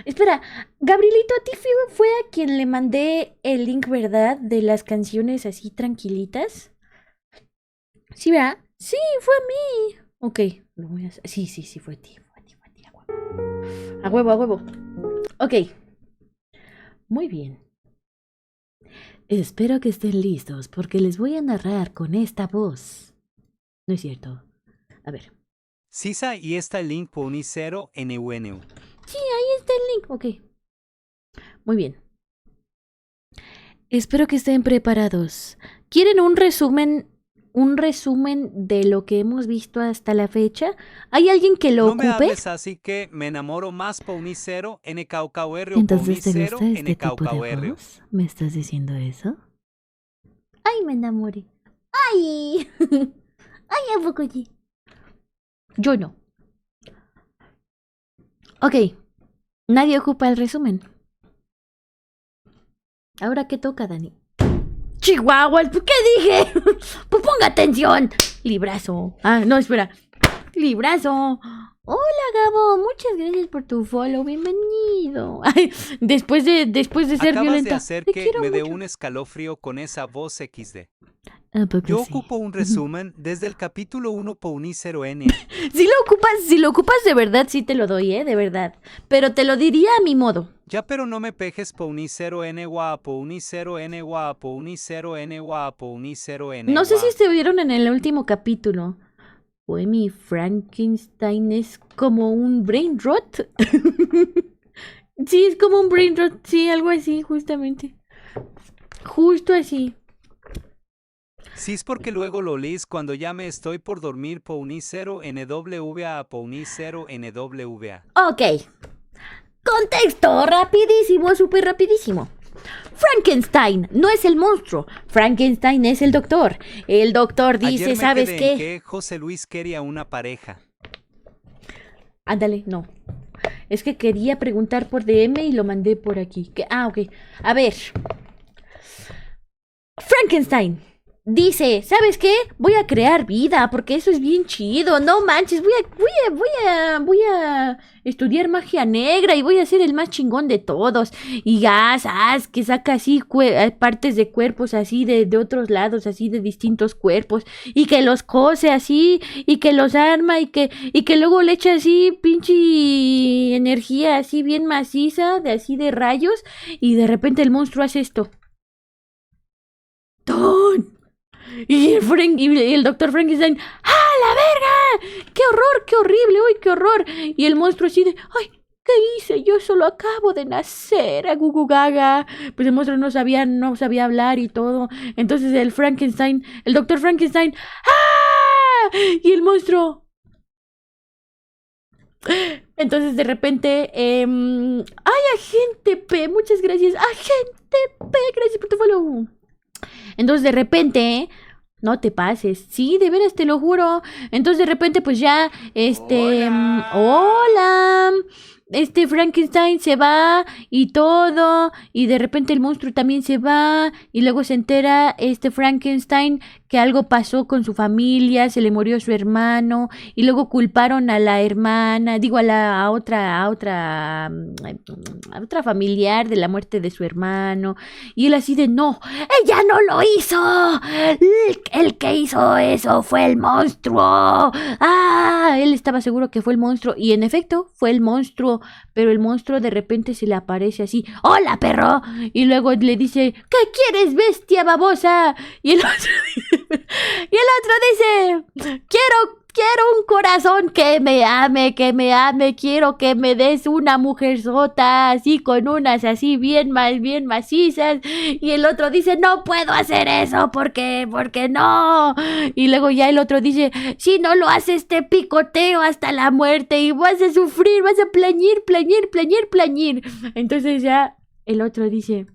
Espera, Gabrielito, a ti fue a quien le mandé el link, ¿verdad? De las canciones así tranquilitas. ¿Sí, verdad? Sí, fue a mí. Ok, lo voy a hacer. Sí, fue a ti, fue a ti, a huevo. A huevo, a huevo. Ok, muy bien. Espero que estén listos porque les voy a narrar con esta voz. No es cierto. A ver. Sisa y está el link Pony0 NUNU. Sí, ahí está el link. Ok. Muy bien. Espero que estén preparados. ¿Quieren un resumen de lo que hemos visto hasta la fecha? ¿Hay alguien que lo No ocupe? me hables así que me enamoro más Pony0 NKUKR o Entonces, ¿te Pony0 gusta este tipo de NKUKR. voz? ¿Me estás diciendo eso? ¡Ay, me enamoré! ¡Ay! ¡Ay, a poco sí! Yo no. Ok. Nadie ocupa el resumen. ¿Ahora qué toca, Dani? ¡Chihuahua! ¿Qué dije? Pues ponga atención. Librazo. Ah, no, espera. Librazo. Hola, Gabo. Muchas gracias por tu follow. Bienvenido. Ay, después de ser Acabas violenta. de hacer Te que quiero me dé mucho. un escalofrío con esa voz XD. ¿A poco Yo sí? ocupo un resumen desde el capítulo 1 Pony0N. Si lo ocupas de verdad, sí te lo doy, de verdad. Pero te lo diría a mi modo. Ya, pero no me pejes Pony0N guapo, Pony0N guapo, Pony0N guapo, Pony0N. No sé si estuvieron en el último capítulo. Fue mi Frankenstein es como un brain rot. Sí, es como un brain rot. Sí, algo así, justamente. Justo así. Sí, es porque luego lo lees cuando ya me estoy por dormir Pony0NWA Pony0NWA. Ok. Contexto, rapidísimo, súper rapidísimo. Frankenstein no es el monstruo. Frankenstein es el doctor. El doctor dice, Ayer me ¿sabes quedé qué? en que José Luis quería una pareja. Ándale, no. Es que quería preguntar por DM y lo mandé por aquí. Ok. A ver. Frankenstein dice, ¿sabes qué? Voy a crear vida porque eso es bien chido. No manches, voy a estudiar magia negra y voy a ser el más chingón de todos. Y que saca así partes de cuerpos así de otros lados, así de distintos cuerpos y que los cose así y que los arma y que luego le echa así pinche energía así bien maciza, así de rayos y de repente el monstruo hace esto. ¡Ton! Y el doctor Frankenstein, ¡ah, la verga! ¡Qué horror, qué horrible! ¡Uy, qué horror! Y el monstruo así de, ¡ay! ¿Qué hice? Yo solo acabo de nacer, a Gugu Gaga. Pues el monstruo no sabía hablar y todo. Entonces el doctor Frankenstein, ¡ah! Y el monstruo. Entonces de repente, ¡ay, agente P! Muchas gracias, agente P, gracias por tu follow. Entonces de repente, no te pases, sí, de veras te lo juro. Entonces de repente pues ya, hola, Frankenstein se va y todo, y de repente el monstruo también se va, y luego se entera Frankenstein que algo pasó con su familia, se le murió su hermano, y luego culparon a la hermana, digo a otra familiar de la muerte de su hermano, y él así de no, ella no lo hizo, el que hizo eso fue el monstruo. Él estaba seguro que fue el monstruo, y en efecto fue el monstruo, pero el monstruo de repente se le aparece así, hola perro, y luego le dice, ¿qué quieres, bestia babosa? Y el otro dice, quiero un corazón que me ame, quiero que me des una mujer sota, así con unas así bien macizas. Y el otro dice, no puedo hacer eso porque no. Y luego ya el otro dice, si no lo haces te picoteo hasta la muerte y vas a sufrir, vas a plañir. Entonces ya el otro dice,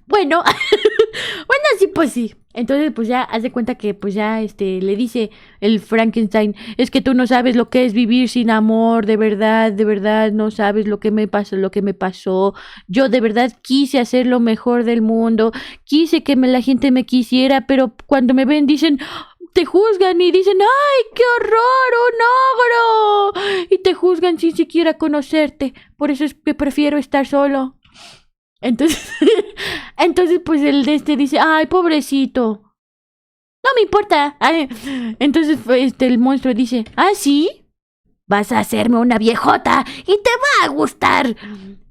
bueno, bueno, sí, pues sí. Entonces, pues ya, haz de cuenta que, pues ya, le dice el Frankenstein, es que tú no sabes lo que es vivir sin amor, de verdad, no sabes lo que me pasó. Yo de verdad quise hacer lo mejor del mundo, quise que la gente me quisiera, pero cuando me ven dicen, te juzgan y dicen, ¡ay, qué horror, un ogro! Y te juzgan sin siquiera conocerte. Por eso es que prefiero estar solo. Entonces, entonces pues el de este dice, ¡ay, pobrecito! No me importa. Ay, entonces el monstruo dice, ¿ah, sí? Vas a hacerme una viejota y te va a gustar.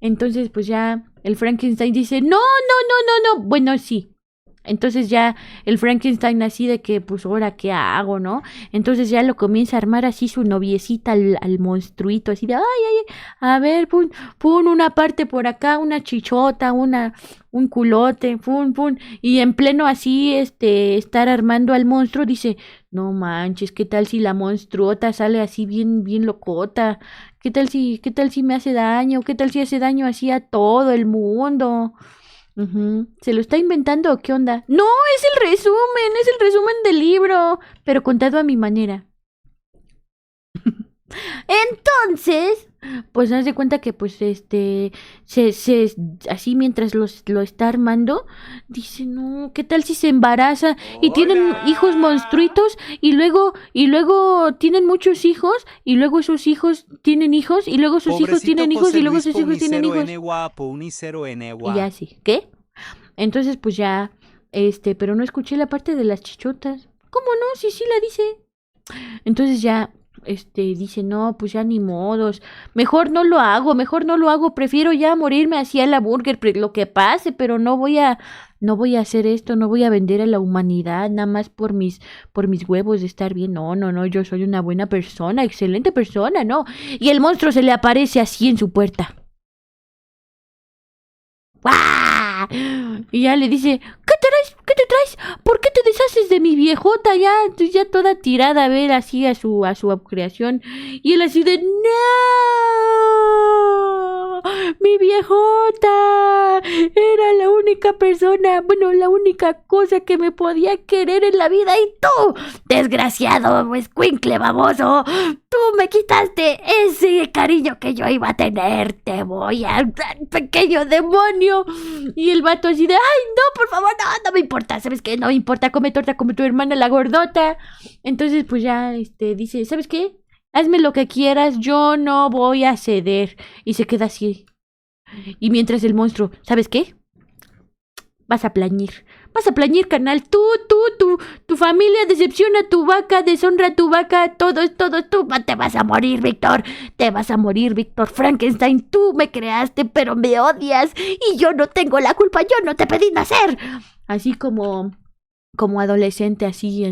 Entonces pues ya el Frankenstein dice, no, no, no, no, no. Bueno, sí. Entonces ya el Frankenstein así de que, pues, ahora, ¿qué hago, no? Entonces ya lo comienza a armar así su noviecita al monstruito, así de, ay, ay, a ver, pun una parte por acá, una chichota, un culote, pun. Y en pleno así, estar armando al monstruo, dice, no manches, ¿qué tal si la monstruota sale así bien, bien locota? ¿Qué tal si me hace daño? ¿Qué tal si hace daño así a todo el mundo? ¿Se lo está inventando o qué onda? No, es el resumen del libro, pero contado a mi manera. Entonces, pues haz de cuenta que pues así mientras lo está armando, dice, no, ¿qué tal si se embaraza y tienen hijos monstruitos y luego tienen muchos hijos y luego esos hijos tienen hijos y luego sus hijos tienen hijos y luego sus hijos tienen hijos? Y ya sí, ¿qué? Entonces pues ya, pero no escuché la parte de las chichotas. ¿Cómo no? Sí, sí la dice. Entonces ya dice, no, pues ya ni modos, mejor no lo hago, prefiero ya morirme así a la burger, lo que pase, pero no voy a hacer esto, no voy a vender a la humanidad nada más por mis huevos de estar bien, no, yo soy una buena persona, excelente persona, no, y el monstruo se le aparece así en su puerta. ¡Guau! Y ya le dice, ¿qué te traes? ¿Por qué te deshaces de mi viejota ya toda tirada a ver así a su creación? Y él así de, ¡no! ¡Mi viejota! Era la única persona, bueno, la única cosa que me podía querer en la vida y tú, desgraciado escuincle baboso, tú me quitaste ese cariño que yo iba a tener, te voy a dar, pequeño demonio. Y el vato así de, ay, no, por favor, no me importa, ¿sabes qué? No me importa, come torta como tu hermana la gordota. Entonces pues ya dice, ¿sabes qué? Hazme lo que quieras, yo no voy a ceder. Y se queda así. Y mientras el monstruo, ¿sabes qué? Vas a plañir, carnal. Tu familia decepciona tu vaca, deshonra tu vaca, todo, tú te vas a morir, Víctor. Te vas a morir, Víctor Frankenstein. Tú me creaste, pero me odias. Y yo no tengo la culpa, yo no te pedí nacer. Así como adolescente, así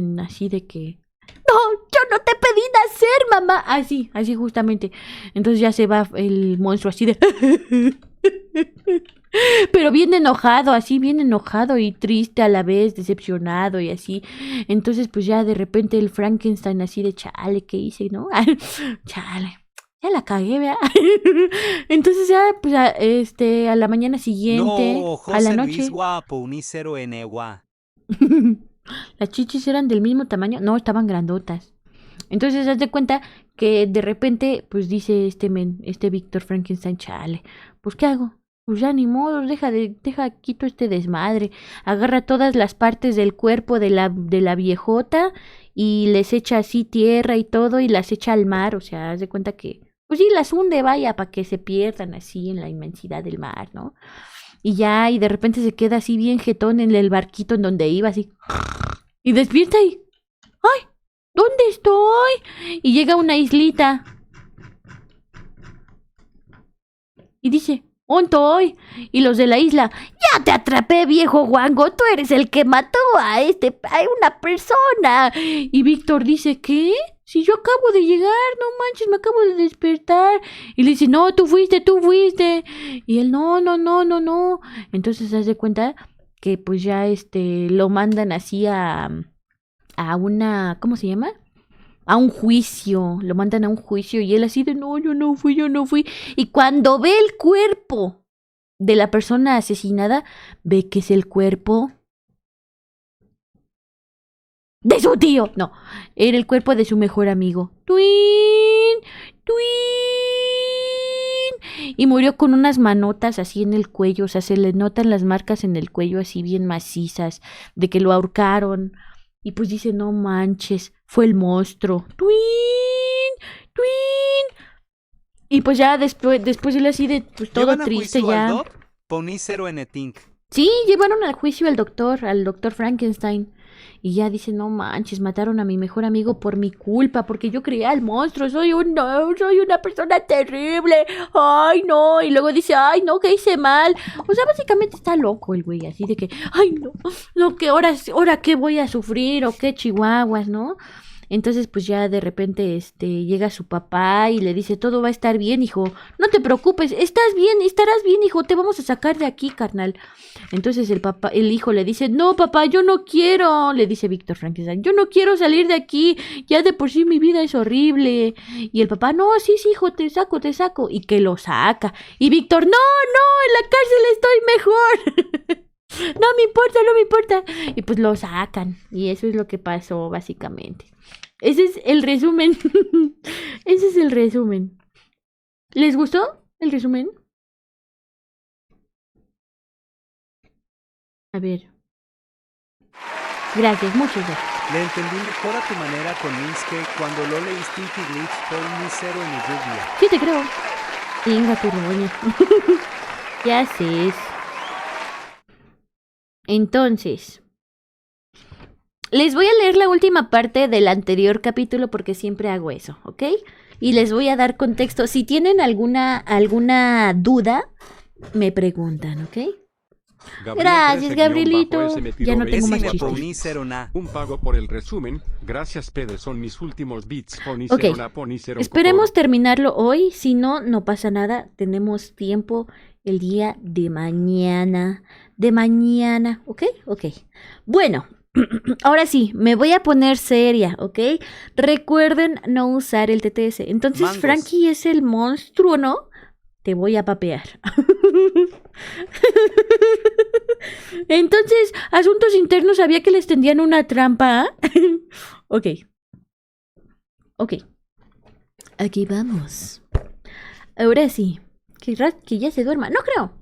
de que, no, yo no te pedí nacer, mamá. Así justamente. Entonces ya se va el monstruo así de... Pero bien enojado y triste a la vez, decepcionado y así. Entonces pues ya de repente el Frankenstein así de, chale, ¿qué hice, no? Chale, ya la cagué, ¿verdad? Entonces ya pues a la mañana siguiente, no, José a la noche, Luis guapo, unicero enegua. Las chichis eran del mismo tamaño, no, estaban grandotas. Entonces haz de cuenta que de repente pues dice este Víctor Frankenstein, chale, pues ¿qué hago? Pues ya ni modo, quito este desmadre. Agarra todas las partes del cuerpo de la viejota y les echa así tierra y todo y las echa al mar. O sea, haz de cuenta que, pues sí, las hunde, vaya, para que se pierdan así en la inmensidad del mar, ¿no? Y ya, y de repente se queda así bien jetón en el barquito en donde iba, así. Y despierta y, ¡ay! ¿Dónde estoy? Y llega a una islita. Y dice, ¿ontoy? Y los de la isla, ya te atrapé, viejo guango, tú eres el que mató a una persona. Y Víctor dice, ¿qué? Si yo acabo de llegar, no manches, me acabo de despertar. Y le dice, no, tú fuiste. Y él, no. Entonces se hace cuenta que pues ya lo mandan así a una, ¿cómo se llama? A un juicio, lo mandan a un juicio y él así de, no, yo no fui. Y cuando ve el cuerpo de la persona asesinada, ve que es el cuerpo de su tío. No, era el cuerpo de su mejor amigo. ¡Twin! Y murió con unas manotas así en el cuello, o sea, se le notan las marcas en el cuello así bien macizas, de que lo ahorcaron. Y pues dice, no manches, fue el monstruo. ¡Twin! ¡Twin! Y pues ya después él así de pues todo ¿Llevan a triste juicio ya. al Doc? Pony 0 en Etink. Sí, llevaron al juicio al doctor Frankenstein. Y ya dice, no manches, mataron a mi mejor amigo por mi culpa, porque yo creía al monstruo, soy una persona terrible, ay no, y luego dice, ay no, que hice mal, o sea, básicamente está loco el güey, así de que, ay no, que ahora qué voy a sufrir, o qué chihuahuas, ¿no? Entonces, pues ya de repente, llega su papá y le dice, todo va a estar bien, hijo, no te preocupes, estarás bien, hijo, te vamos a sacar de aquí, carnal. Entonces el hijo le dice, no, papá, yo no quiero, le dice Víctor Frankenstein, yo no quiero salir de aquí, ya de por sí mi vida es horrible. Y el papá, no, sí, hijo, te saco, y que lo saca. Y Víctor, no, en la cárcel estoy mejor. No me importa. Y pues lo sacan. Y eso es lo que pasó, básicamente. Ese es el resumen. Ese es el resumen. ¿Les gustó el resumen? A ver. Gracias, muchas gracias. Le entendí mejor a tu manera con Minske cuando lo leíste Stinky Glitch Pony 0 en lluvia. Sí te creo. Venga, tu roña. ¿Qué haces? Entonces, les voy a leer la última parte del anterior capítulo porque siempre hago eso, ¿ok? Y les voy a dar contexto. Si tienen alguna duda, me preguntan, ¿ok? Gracias, Gabrielito. Ya no tengo más chistes. Un pago por el resumen. Gracias, Pedro. Son mis últimos bits. Ok, esperemos terminarlo hoy. Si no, no pasa nada. Tenemos tiempo el día de mañana. ¿Ok? Bueno, ahora sí, me voy a poner seria, ¿ok? Recuerden no usar el TTS. Entonces, Mangos. Frankie es el monstruo, ¿no? Te voy a papear. Entonces, asuntos internos, sabía que les tendían una trampa. Ok. Aquí vamos. Ahora sí. Que ya se duerma. No creo.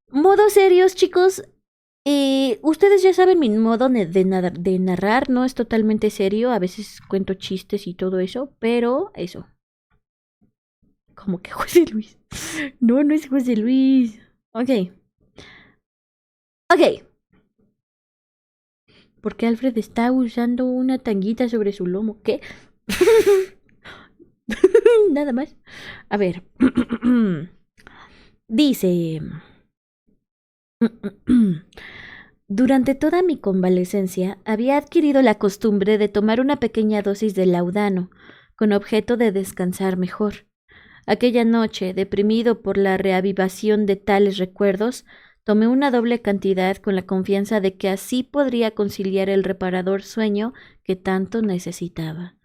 Modo serios, chicos. Ustedes ya saben mi modo de narrar. No es totalmente serio. A veces cuento chistes y todo eso. Pero eso. Como que José Luis. No es José Luis. Ok. ¿Por qué Alfred está usando una tanguita sobre su lomo? ¿Qué? Nada más. A ver. Dice... Durante toda mi convalecencia había adquirido la costumbre de tomar una pequeña dosis de laudano, con objeto de descansar mejor. Aquella noche, deprimido por la reavivación de tales recuerdos, tomé una doble cantidad con la confianza de que así podría conciliar el reparador sueño que tanto necesitaba.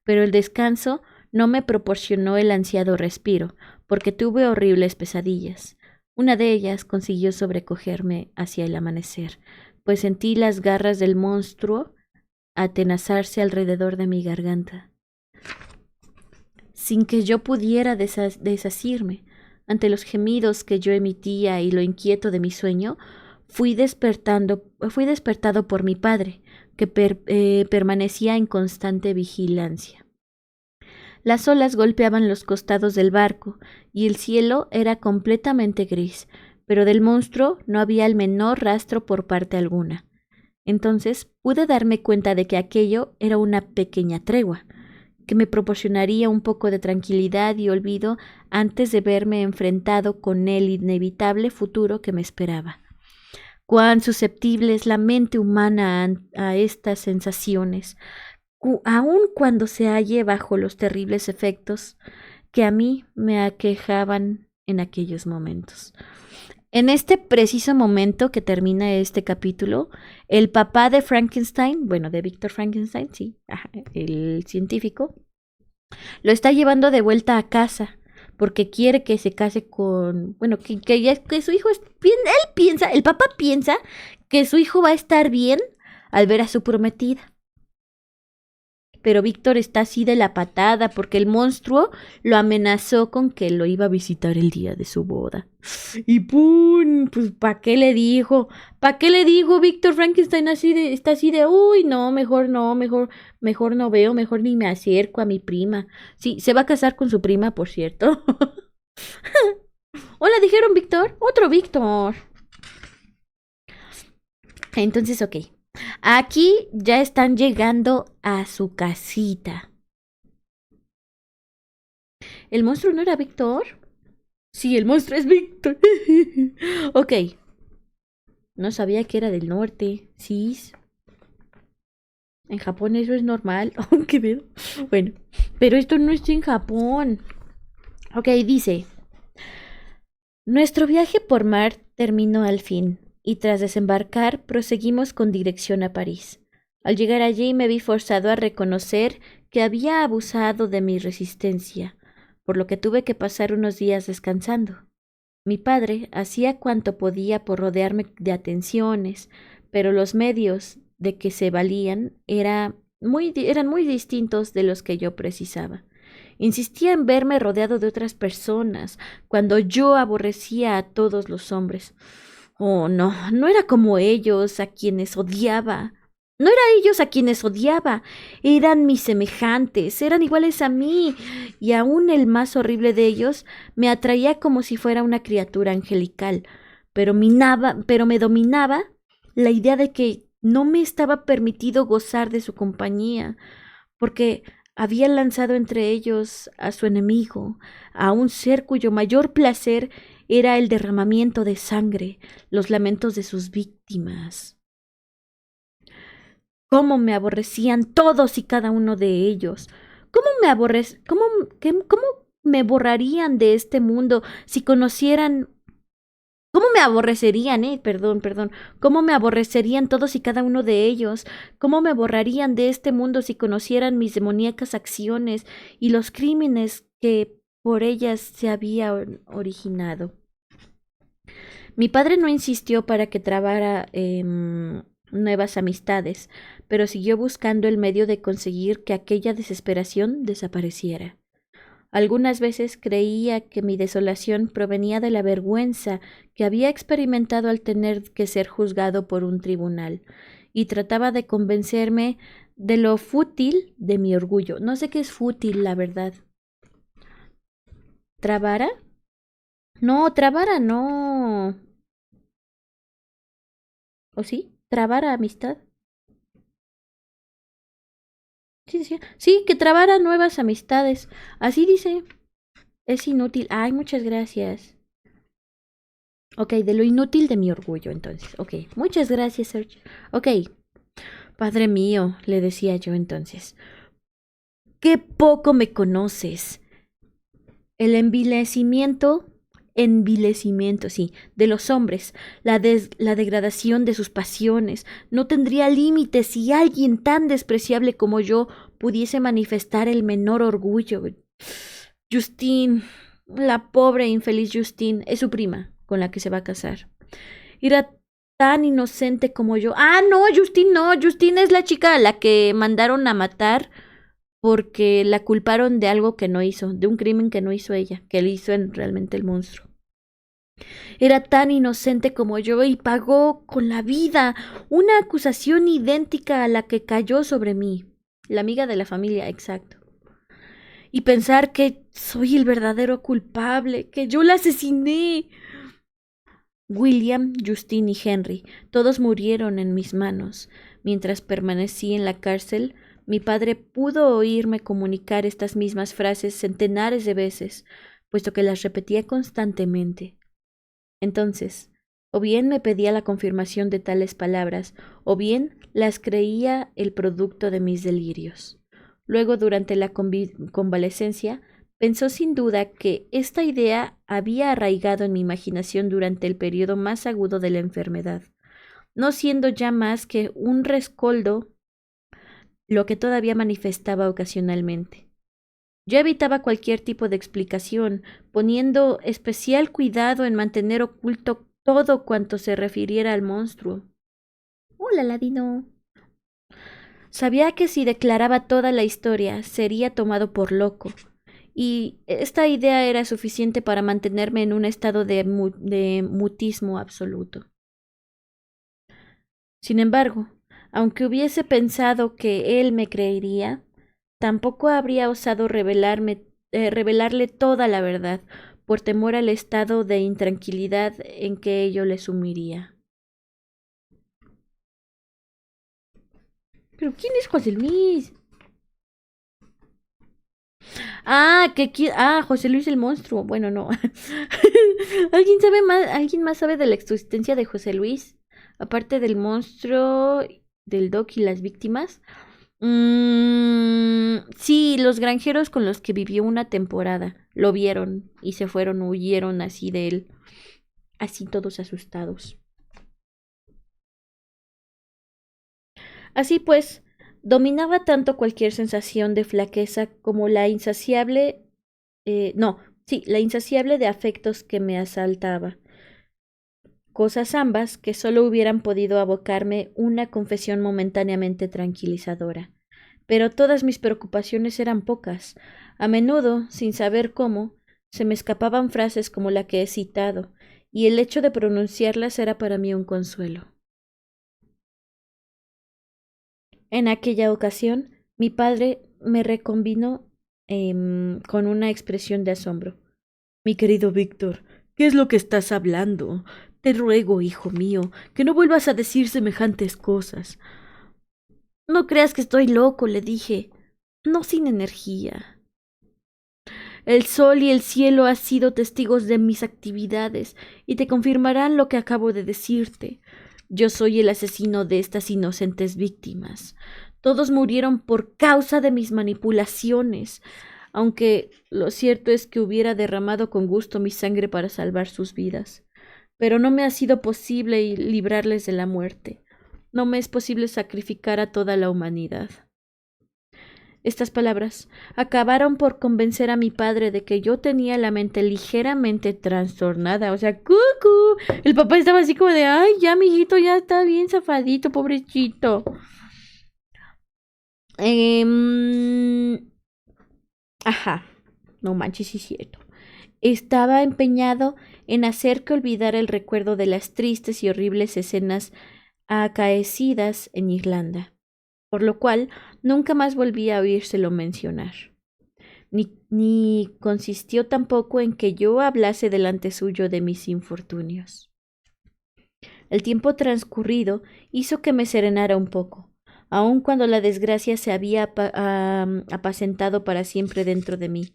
Pero el descanso no me proporcionó el ansiado respiro, porque tuve horribles pesadillas. Una de ellas consiguió sobrecogerme hacia el amanecer, pues sentí las garras del monstruo atenazarse alrededor de mi garganta. Sin que yo pudiera desasirme, ante los gemidos que yo emitía y lo inquieto de mi sueño, fui despertado por mi padre, que permanecía en constante vigilancia. Las olas golpeaban los costados del barco, y el cielo era completamente gris, pero del monstruo no había el menor rastro por parte alguna. Entonces pude darme cuenta de que aquello era una pequeña tregua, que me proporcionaría un poco de tranquilidad y olvido antes de verme enfrentado con el inevitable futuro que me esperaba. Cuán susceptible es la mente humana a estas sensaciones, aun cuando se halle bajo los terribles efectos que a mí me aquejaban en aquellos momentos. En este preciso momento que termina este capítulo, el papá de Frankenstein, bueno, de Víctor Frankenstein, sí, el científico, lo está llevando de vuelta a casa porque quiere que se case con, bueno, que su hijo es bien, el papá piensa que su hijo va a estar bien al ver a su prometida. pero Víctor está así de la patada porque el monstruo lo amenazó con que lo iba a visitar el día de su boda. Y ¡pum! Pues ¿para qué le dijo? ¿Para qué le dijo Víctor Frankenstein está así de, uy, no, mejor no, mejor no veo, mejor ni me acerco a mi prima? Sí, se va a casar con su prima, por cierto. Hola, dijeron Víctor. Otro Víctor. Entonces, ok. Aquí ya están llegando a su casita. ¿El monstruo no era Víctor? Sí, el monstruo es Víctor. Ok. No sabía que era del norte. Sí. En Japón eso es normal. ¿Qué pedo? Bueno, pero esto no está en Japón. Ok, dice. Nuestro viaje por mar terminó al fin, y tras desembarcar proseguimos con dirección a París. Al llegar allí me vi forzado a reconocer que había abusado de mi resistencia, por lo que tuve que pasar unos días descansando. Mi padre hacía cuanto podía por rodearme de atenciones, pero los medios de que se valían eran muy distintos de los que yo precisaba. Insistía en verme rodeado de otras personas, cuando yo aborrecía a todos los hombres. Oh, no, no era como ellos a quienes odiaba. No era ellos a quienes odiaba, eran mis semejantes, eran iguales a mí, y aún el más horrible de ellos me atraía como si fuera una criatura angelical, pero me dominaba la idea de que no me estaba permitido gozar de su compañía, porque había lanzado entre ellos a su enemigo, a un ser cuyo mayor placer era el derramamiento de sangre, los lamentos de sus víctimas. Cómo me aborrecían todos y cada uno de ellos. Cómo me borrarían de este mundo si conocieran. ¿Cómo me aborrecerían, Perdón. ¿Cómo me aborrecerían todos y cada uno de ellos? ¿Cómo me borrarían de este mundo si conocieran mis demoníacas acciones y los crímenes que por ellas se habían originado? Mi padre no insistió para que trabara nuevas amistades, pero siguió buscando el medio de conseguir que aquella desesperación desapareciera. Algunas veces creía que mi desolación provenía de la vergüenza que había experimentado al tener que ser juzgado por un tribunal, y trataba de convencerme de lo fútil de mi orgullo. No sé qué es fútil, la verdad. ¿Trabara? No, trabara no. ¿O sí? ¿Trabara amistad? Sí, que trabara nuevas amistades. Así dice. Es inútil. Ay, muchas gracias. Ok, de lo inútil de mi orgullo, entonces. Ok, muchas gracias, Sergio. Ok. Padre mío, le decía yo entonces. Qué poco me conoces. El envilecimiento, sí, de los hombres, la degradación de sus pasiones, no tendría límites si alguien tan despreciable como yo pudiese manifestar el menor orgullo. Justine, la pobre e infeliz Justine, es su prima con la que se va a casar. Era tan inocente como yo. Ah, no, Justine es la chica a la que mandaron a matar porque la culparon de algo que no hizo, de un crimen que no hizo ella, que le hizo realmente el monstruo. Era tan inocente como yo y pagó con la vida una acusación idéntica a la que cayó sobre mí. La amiga de la familia, exacto. Y pensar que soy el verdadero culpable, que yo la asesiné. William, Justine y Henry, todos murieron en mis manos. Mientras permanecí en la cárcel, mi padre pudo oírme comunicar estas mismas frases centenares de veces, puesto que las repetía constantemente. Entonces, o bien me pedía la confirmación de tales palabras, o bien las creía el producto de mis delirios. Luego, durante la convalecencia, pensó sin duda que esta idea había arraigado en mi imaginación durante el periodo más agudo de la enfermedad, no siendo ya más que un rescoldo lo que todavía manifestaba ocasionalmente. Yo evitaba cualquier tipo de explicación, poniendo especial cuidado en mantener oculto todo cuanto se refiriera al monstruo. Hola, Ladino. Sabía que si declaraba toda la historia sería tomado por loco, y esta idea era suficiente para mantenerme en un estado de mutismo absoluto. Sin embargo, aunque hubiese pensado que él me creería, tampoco habría osado revelarle toda la verdad, por temor al estado de intranquilidad en que ello le sumiría. ¿Pero quién es José Luis? José Luis el monstruo. Bueno, no. ¿Alguien más sabe de la existencia de José Luis? Aparte del monstruo, del Doc y las víctimas. Sí, los granjeros con los que vivió una temporada lo vieron y se fueron, huyeron así de él, así todos asustados. Así pues, dominaba tanto cualquier sensación de flaqueza como la insaciable, la insaciable de afectos que me asaltaba. Cosas ambas que solo hubieran podido abocarme una confesión momentáneamente tranquilizadora. Pero todas mis preocupaciones eran pocas. A menudo, sin saber cómo, se me escapaban frases como la que he citado, y el hecho de pronunciarlas era para mí un consuelo. En aquella ocasión, mi padre me reconvino con una expresión de asombro. Mi querido Víctor, ¿qué es lo que estás hablando? Te ruego, hijo mío, que no vuelvas a decir semejantes cosas. No creas que estoy loco, le dije. No sin energía. El sol y el cielo han sido testigos de mis actividades y te confirmarán lo que acabo de decirte. Yo soy el asesino de estas inocentes víctimas. Todos murieron por causa de mis manipulaciones, aunque lo cierto es que hubiera derramado con gusto mi sangre para salvar sus vidas. Pero no me ha sido posible librarles de la muerte. No me es posible sacrificar a toda la humanidad. Estas palabras acabaron por convencer a mi padre de que yo tenía la mente ligeramente trastornada. O sea, ¡cucú! El papá estaba así como de, ay, ya, mijito, ya está bien zafadito, pobrecito. No manches, sí es cierto. Estaba empeñado en hacer que olvidara el recuerdo de las tristes y horribles escenas acaecidas en Irlanda, por lo cual nunca más volví a oírselo mencionar. Ni consistió tampoco en que yo hablase delante suyo de mis infortunios. El tiempo transcurrido hizo que me serenara un poco, aun cuando la desgracia se había apacentado para siempre dentro de mí.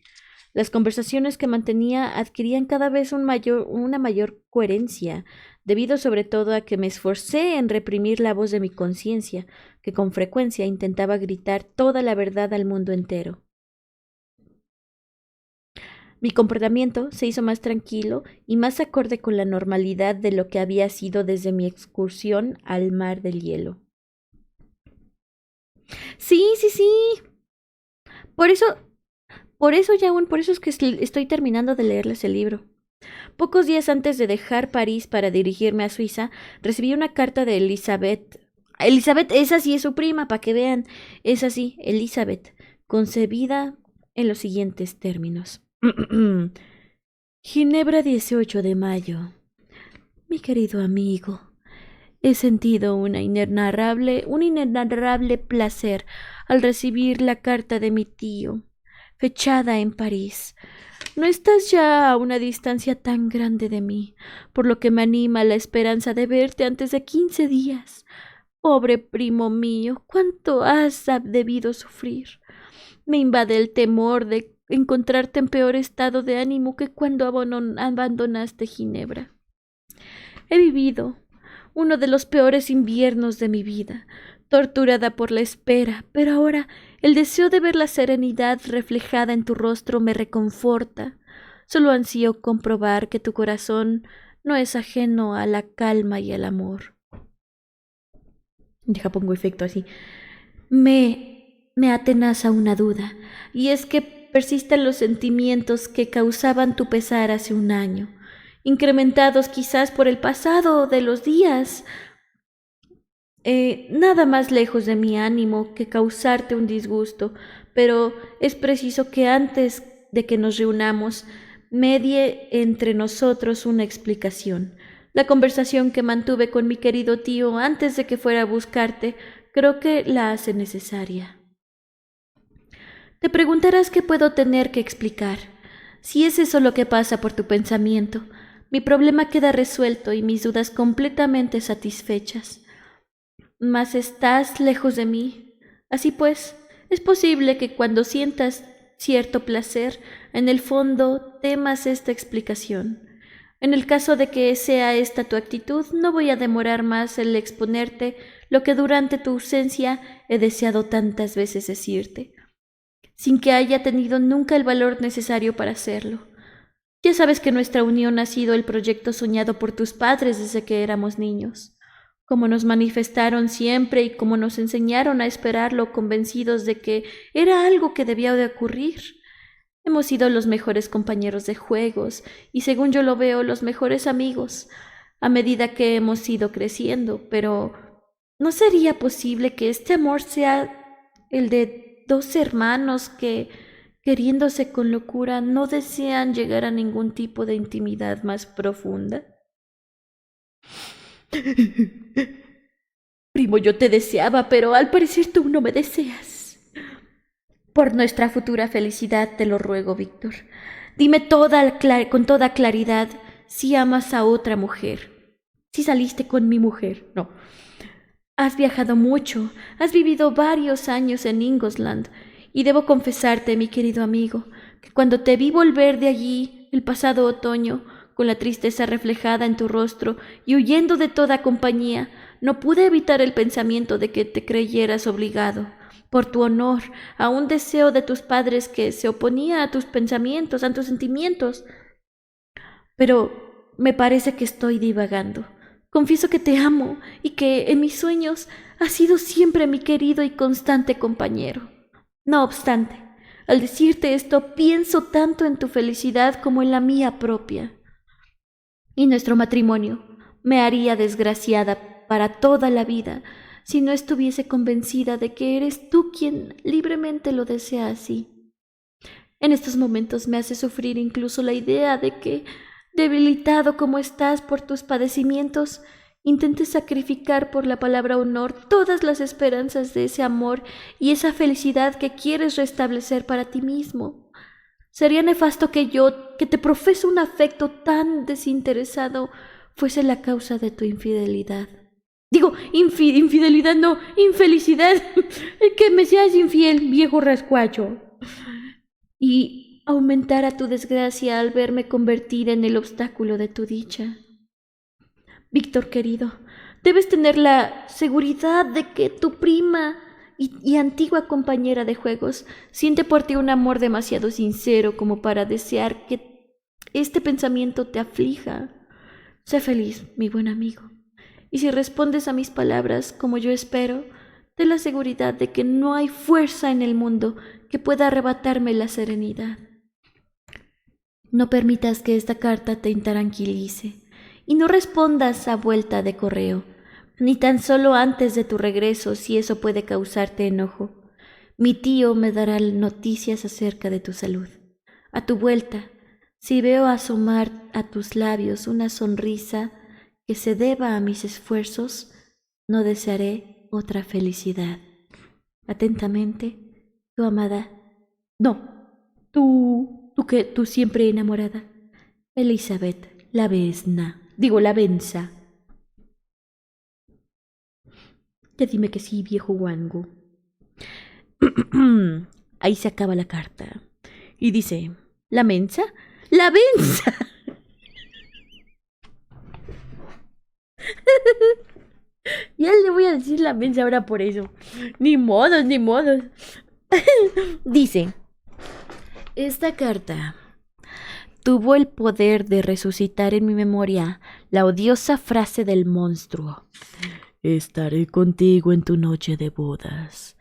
Las conversaciones que mantenía adquirían cada vez una mayor coherencia, debido sobre todo a que me esforcé en reprimir la voz de mi conciencia, que con frecuencia intentaba gritar toda la verdad al mundo entero. Mi comportamiento se hizo más tranquilo y más acorde con la normalidad de lo que había sido desde mi excursión al mar del hielo. Sí. Por eso es que estoy terminando de leerles el libro. Pocos días antes de dejar París para dirigirme a Suiza, recibí una carta de Elizabeth. Elizabeth, esa sí es su prima, para que vean. Es así, Elizabeth, concebida en los siguientes términos. Ginebra, 18 de mayo. Mi querido amigo, he sentido un inenarrable placer al recibir la carta de mi tío, fechada en París. No estás ya a una distancia tan grande de mí, por lo que me anima la esperanza de verte antes de 15 días. Pobre primo mío, cuánto has debido sufrir. Me invade el temor de encontrarte en peor estado de ánimo que cuando abandonaste Ginebra. He vivido uno de los peores inviernos de mi vida, torturada por la espera, pero ahora el deseo de ver la serenidad reflejada en tu rostro me reconforta. Solo ansío comprobar que tu corazón no es ajeno a la calma y al amor. Deja, pongo efecto así. Me atenaza una duda, y es que persisten los sentimientos que causaban tu pesar hace un año, incrementados quizás por el pasado de los días. nada más lejos de mi ánimo que causarte un disgusto, pero es preciso que antes de que nos reunamos, medie entre nosotros una explicación. La conversación que mantuve con mi querido tío antes de que fuera a buscarte, creo que la hace necesaria. Te preguntarás qué puedo tener que explicar. Si es eso lo que pasa por tu pensamiento, mi problema queda resuelto y mis dudas completamente satisfechas. Mas estás lejos de mí. Así pues, es posible que cuando sientas cierto placer, en el fondo temas esta explicación. En el caso de que sea esta tu actitud, no voy a demorar más en exponerte lo que durante tu ausencia he deseado tantas veces decirte, sin que haya tenido nunca el valor necesario para hacerlo. Ya sabes que nuestra unión ha sido el proyecto soñado por tus padres desde que éramos niños. Como nos manifestaron siempre y como nos enseñaron a esperarlo convencidos de que era algo que debía de ocurrir. Hemos sido los mejores compañeros de juegos y, según yo lo veo, los mejores amigos a medida que hemos ido creciendo, pero ¿no sería posible que este amor sea el de dos hermanos que, queriéndose con locura, no desean llegar a ningún tipo de intimidad más profunda? Primo, yo te deseaba, pero al parecer tú no me deseas. Por nuestra futura felicidad te lo ruego, Víctor. Dime con toda claridad si amas a otra mujer. Si saliste con mi mujer, no. Has viajado mucho, has vivido varios años en Ingolstadt, y debo confesarte, mi querido amigo, que cuando te vi volver de allí el pasado otoño, con la tristeza reflejada en tu rostro y huyendo de toda compañía, no pude evitar el pensamiento de que te creyeras obligado, por tu honor, a un deseo de tus padres que se oponía a tus pensamientos, a tus sentimientos. Pero me parece que estoy divagando. Confieso que te amo y que en mis sueños has sido siempre mi querido y constante compañero. No obstante, al decirte esto, pienso tanto en tu felicidad como en la mía propia. Y nuestro matrimonio me haría desgraciada para toda la vida si no estuviese convencida de que eres tú quien libremente lo desea así. En estos momentos me hace sufrir incluso la idea de que, debilitado como estás por tus padecimientos, intentes sacrificar por la palabra honor todas las esperanzas de ese amor y esa felicidad que quieres restablecer para ti mismo. Sería nefasto que yo, que te profeso un afecto tan desinteresado, fuese la causa de tu infidelidad. Digo, infidelidad no, infelicidad. Que me seas infiel, viejo rascuacho. Y aumentara tu desgracia al verme convertida en el obstáculo de tu dicha. Víctor querido, debes tener la seguridad de que tu prima y antigua compañera de juegos siente por ti un amor demasiado sincero como para desear que este pensamiento te aflija. Sé feliz, mi buen amigo. Y si respondes a mis palabras como yo espero, ten la seguridad de que no hay fuerza en el mundo que pueda arrebatarme la serenidad. No permitas que esta carta te intranquilice y no respondas a vuelta de correo, ni tan solo antes de tu regreso si eso puede causarte enojo. Mi tío me dará noticias acerca de tu salud. A tu vuelta, si veo asomar a tus labios una sonrisa que se deba a mis esfuerzos, no desearé otra felicidad. Atentamente, tu amada, tú siempre enamorada, Elizabeth Lavenza. Ya dime que sí, viejo guango. Ahí se acaba la carta. Y dice, ¿Lavenza? ¡Lavenza! Ya le voy a decir Lavenza ahora por eso. Ni modos. Dice, esta carta tuvo el poder de resucitar en mi memoria la odiosa frase del monstruo. Estaré contigo en tu noche de bodas.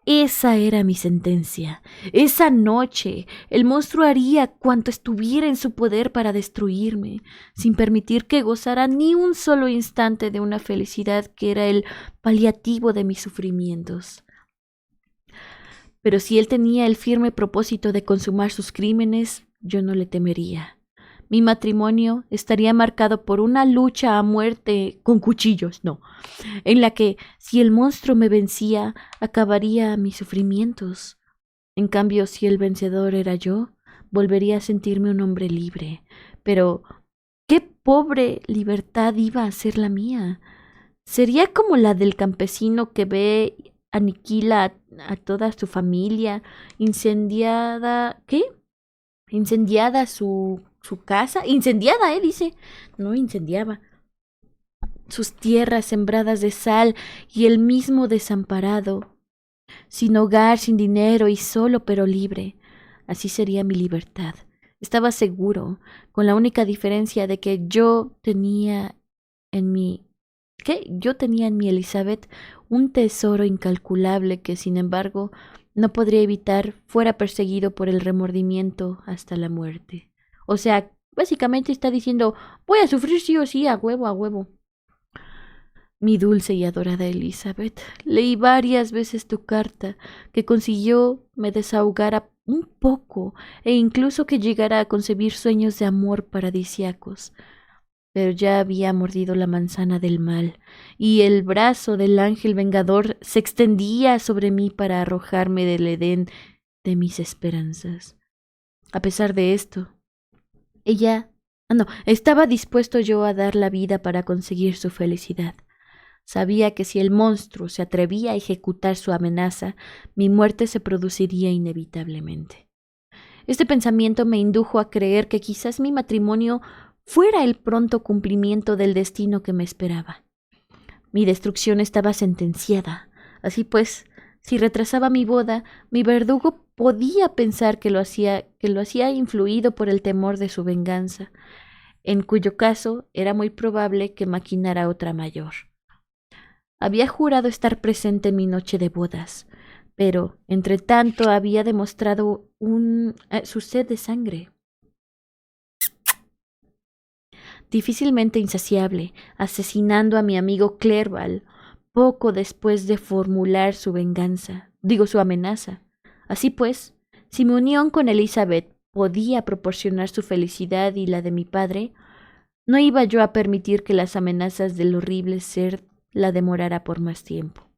Esa era mi sentencia. Esa noche el monstruo haría cuanto estuviera en su poder para destruirme, sin permitir que gozara ni un solo instante de una felicidad que era el paliativo de mis sufrimientos. Pero si él tenía el firme propósito de consumar sus crímenes, yo no le temería. Mi matrimonio estaría marcado por una lucha a muerte con cuchillos, no, en la que, si el monstruo me vencía, acabaría mis sufrimientos. En cambio, si el vencedor era yo, volvería a sentirme un hombre libre. Pero, ¿qué pobre libertad iba a ser la mía? Sería como la del campesino que ve, aniquila a toda su familia, incendiada, ¿qué? Incendiada su casa, incendiada, dice, no incendiaba, sus tierras sembradas de sal y él mismo desamparado, sin hogar, sin dinero y solo pero libre. Así sería mi libertad. Estaba seguro, con la única diferencia de que yo tenía en mi Elizabeth un tesoro incalculable que, sin embargo, no podría evitar fuera perseguido por el remordimiento hasta la muerte. O sea, básicamente está diciendo, voy a sufrir sí o sí, a huevo, a huevo. Mi dulce y adorada Elizabeth, leí varias veces tu carta, que consiguió me desahogara un poco e incluso que llegara a concebir sueños de amor paradisíacos. Pero ya había mordido la manzana del mal, y el brazo del ángel vengador se extendía sobre mí para arrojarme del Edén de mis esperanzas. A pesar de esto, estaba dispuesto yo a dar la vida para conseguir su felicidad. Sabía que si el monstruo se atrevía a ejecutar su amenaza, mi muerte se produciría inevitablemente. Este pensamiento me indujo a creer que quizás mi matrimonio fuera el pronto cumplimiento del destino que me esperaba. Mi destrucción estaba sentenciada. Así pues, si retrasaba mi boda, mi verdugo podía pensar que lo hacía influido por el temor de su venganza, en cuyo caso era muy probable que maquinara otra mayor. Había jurado estar presente en mi noche de bodas, pero, entre tanto, había demostrado su sed de sangre. Difícilmente insaciable, asesinando a mi amigo Clerval poco después de formular su amenaza. Así pues, si mi unión con Elizabeth podía proporcionar su felicidad y la de mi padre, no iba yo a permitir que las amenazas del horrible ser la demorara por más tiempo.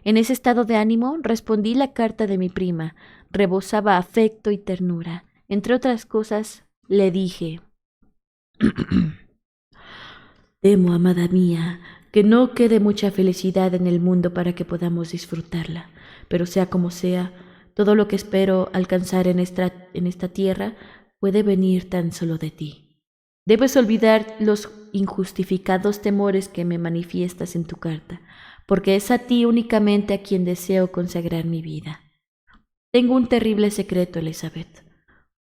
En ese estado de ánimo respondí la carta de mi prima, rebosaba afecto y ternura. Entre otras cosas, le dije: Temo, amada mía, que no quede mucha felicidad en el mundo para que podamos disfrutarla, pero sea como sea, todo lo que espero alcanzar en esta tierra puede venir tan solo de ti. Debes olvidar los injustificados temores que me manifiestas en tu carta, porque es a ti únicamente a quien deseo consagrar mi vida. Tengo un terrible secreto, Elizabeth.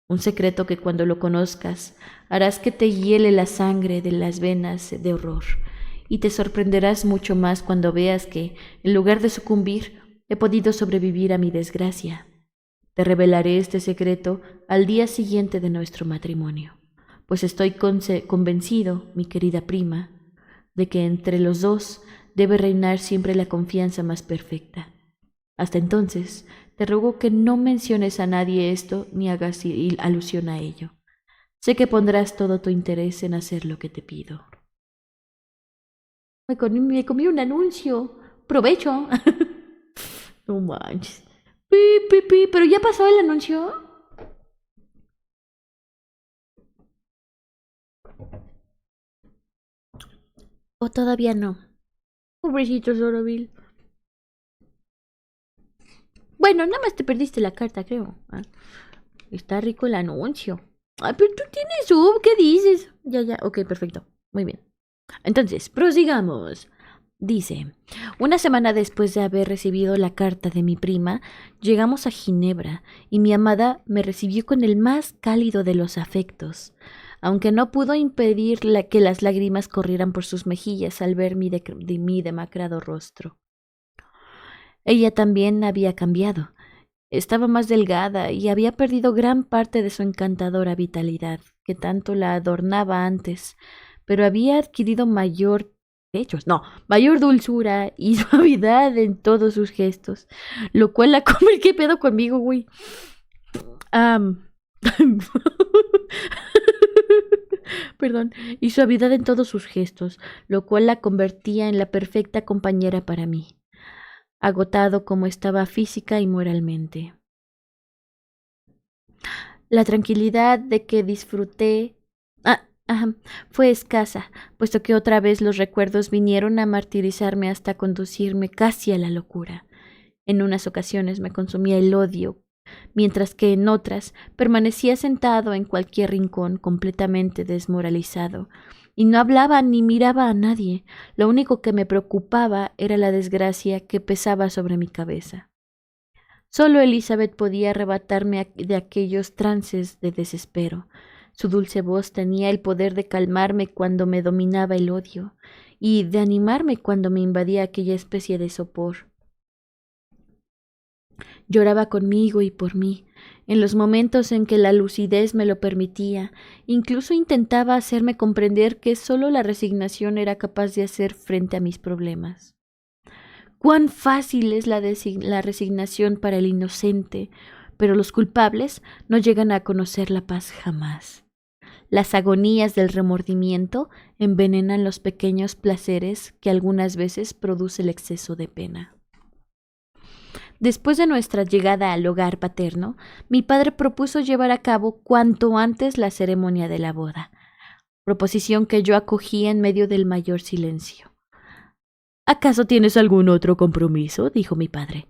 Un secreto que cuando lo conozcas harás que te hiele la sangre de las venas de horror, y te sorprenderás mucho más cuando veas que, en lugar de sucumbir, he podido sobrevivir a mi desgracia. Te revelaré este secreto al día siguiente de nuestro matrimonio, pues estoy convencido, mi querida prima, de que entre los dos debe reinar siempre la confianza más perfecta. Hasta entonces, te ruego que no menciones a nadie esto ni hagas alusión a ello. Sé que pondrás todo tu interés en hacer lo que te pido. Me comí un anuncio. ¡Provecho! No manches. ¿Pero ya pasó el anuncio? ¿O todavía no? Pobrecito Zoroville. Bueno, nada más te perdiste la carta, creo. Está rico el anuncio. Ay, pero tú tienes sub, ¿qué dices? Ya, ok, perfecto. Muy bien. Entonces, prosigamos. Dice: una semana después de haber recibido la carta de mi prima, llegamos a Ginebra y mi amada me recibió con el más cálido de los afectos, aunque no pudo impedir que las lágrimas corrieran por sus mejillas al ver mi demacrado rostro. Ella también había cambiado. Estaba más delgada y había perdido gran parte de su encantadora vitalidad, que tanto la adornaba antes, pero había adquirido mayor dulzura y suavidad en todos sus gestos, lo cual la ¿qué pedo conmigo, güey? Perdón, y suavidad en todos sus gestos, lo cual la convertía en la perfecta compañera para mí, agotado como estaba física y moralmente. La tranquilidad de que disfruté fue escasa, puesto que otra vez los recuerdos vinieron a martirizarme hasta conducirme casi a la locura. En unas ocasiones me consumía el odio, mientras que en otras permanecía sentado en cualquier rincón completamente desmoralizado, y no hablaba ni miraba a nadie. Lo único que me preocupaba era la desgracia que pesaba sobre mi cabeza. Solo Elizabeth podía arrebatarme de aquellos trances de desespero. Su dulce voz tenía el poder de calmarme cuando me dominaba el odio, y de animarme cuando me invadía aquella especie de sopor. Lloraba conmigo y por mí, en los momentos en que la lucidez me lo permitía. Incluso intentaba hacerme comprender que solo la resignación era capaz de hacer frente a mis problemas. Cuán fácil es la resignación para el inocente, pero los culpables no llegan a conocer la paz jamás. Las agonías del remordimiento envenenan los pequeños placeres que algunas veces produce el exceso de pena. Después de nuestra llegada al hogar paterno, mi padre propuso llevar a cabo cuanto antes la ceremonia de la boda, proposición que yo acogí en medio del mayor silencio. ¿Acaso tienes algún otro compromiso?, dijo mi padre.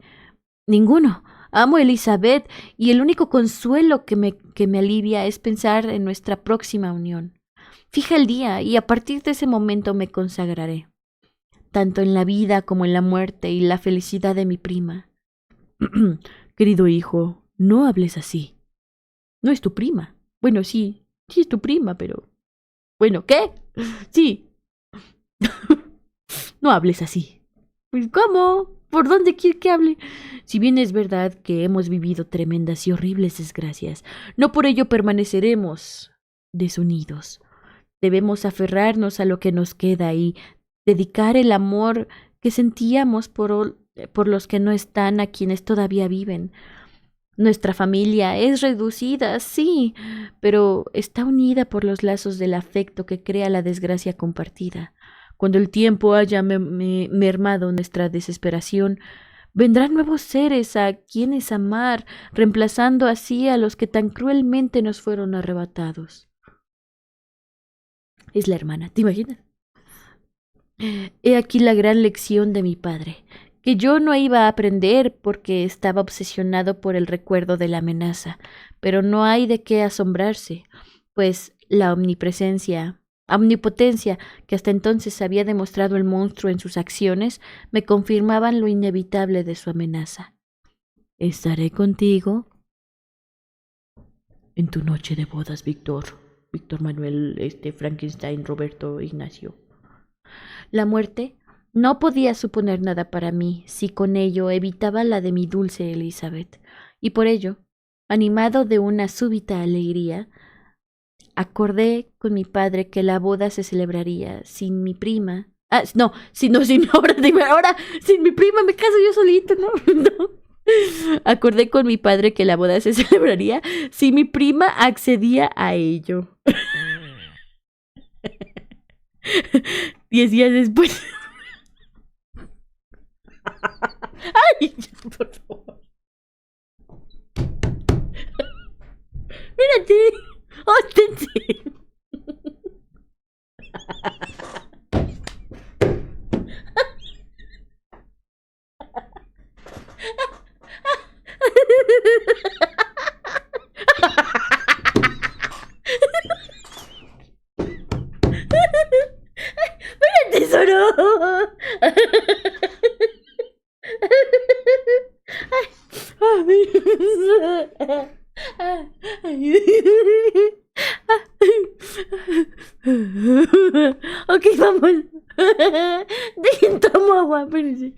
Ninguno. Amo a Elizabeth y el único consuelo que me alivia es pensar en nuestra próxima unión. Fija el día y a partir de ese momento me consagraré, tanto en la vida como en la muerte y la felicidad de mi prima. Querido hijo, no hables así. No es tu prima. Bueno, sí es tu prima, pero... Bueno, ¿qué? Sí. No hables así. Pues, ¿cómo? ¿Por dónde quiere que hable? Si bien es verdad que hemos vivido tremendas y horribles desgracias, no por ello permaneceremos desunidos. Debemos aferrarnos a lo que nos queda y dedicar el amor que sentíamos por los que no están, a quienes todavía viven. Nuestra familia es reducida, sí, pero está unida por los lazos del afecto que crea la desgracia compartida. Cuando el tiempo haya mermado nuestra desesperación, vendrán nuevos seres a quienes amar, reemplazando así a los que tan cruelmente nos fueron arrebatados. Es la hermana, ¿te imaginas? He aquí la gran lección de mi padre, que yo no iba a aprender porque estaba obsesionado por el recuerdo de la amenaza, pero no hay de qué asombrarse, pues la omnipotencia que hasta entonces había demostrado el monstruo en sus acciones me confirmaban lo inevitable de su amenaza. Estaré contigo en tu noche de bodas, Víctor Manuel, Frankenstein, Roberto Ignacio. La muerte no podía suponer nada para mí si con ello evitaba la de mi dulce Elizabeth, y por ello, animado de una súbita alegría, acordé con mi padre que la boda se celebraría sin mi prima. Sin mi prima me caso yo solito, ¿no? No. Acordé con mi padre que la boda se celebraría si mi prima accedía a ello. 10 días después. Ay, por favor. Mírate. ¡Óstense! ¡Mira, tesoro! Ok, vamos. Dejen tomo agua, espérense.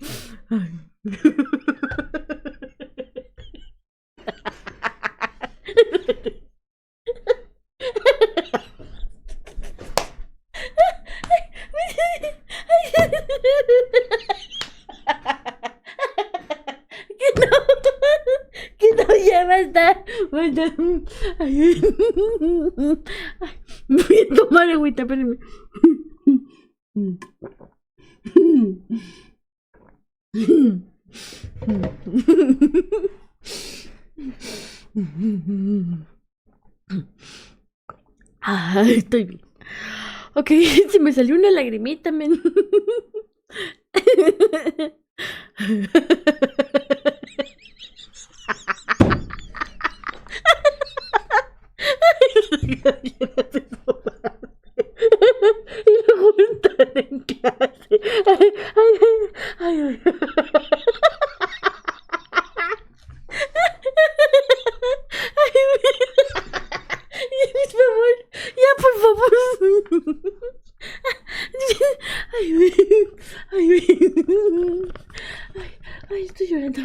Ay, voy a tomar agüita, espérenme. Estoy bien. Ok, se me salió una lagrimita, men. Y luego estar en clase. Ay. Por favor, ya, por favor. Ay, estoy llorando.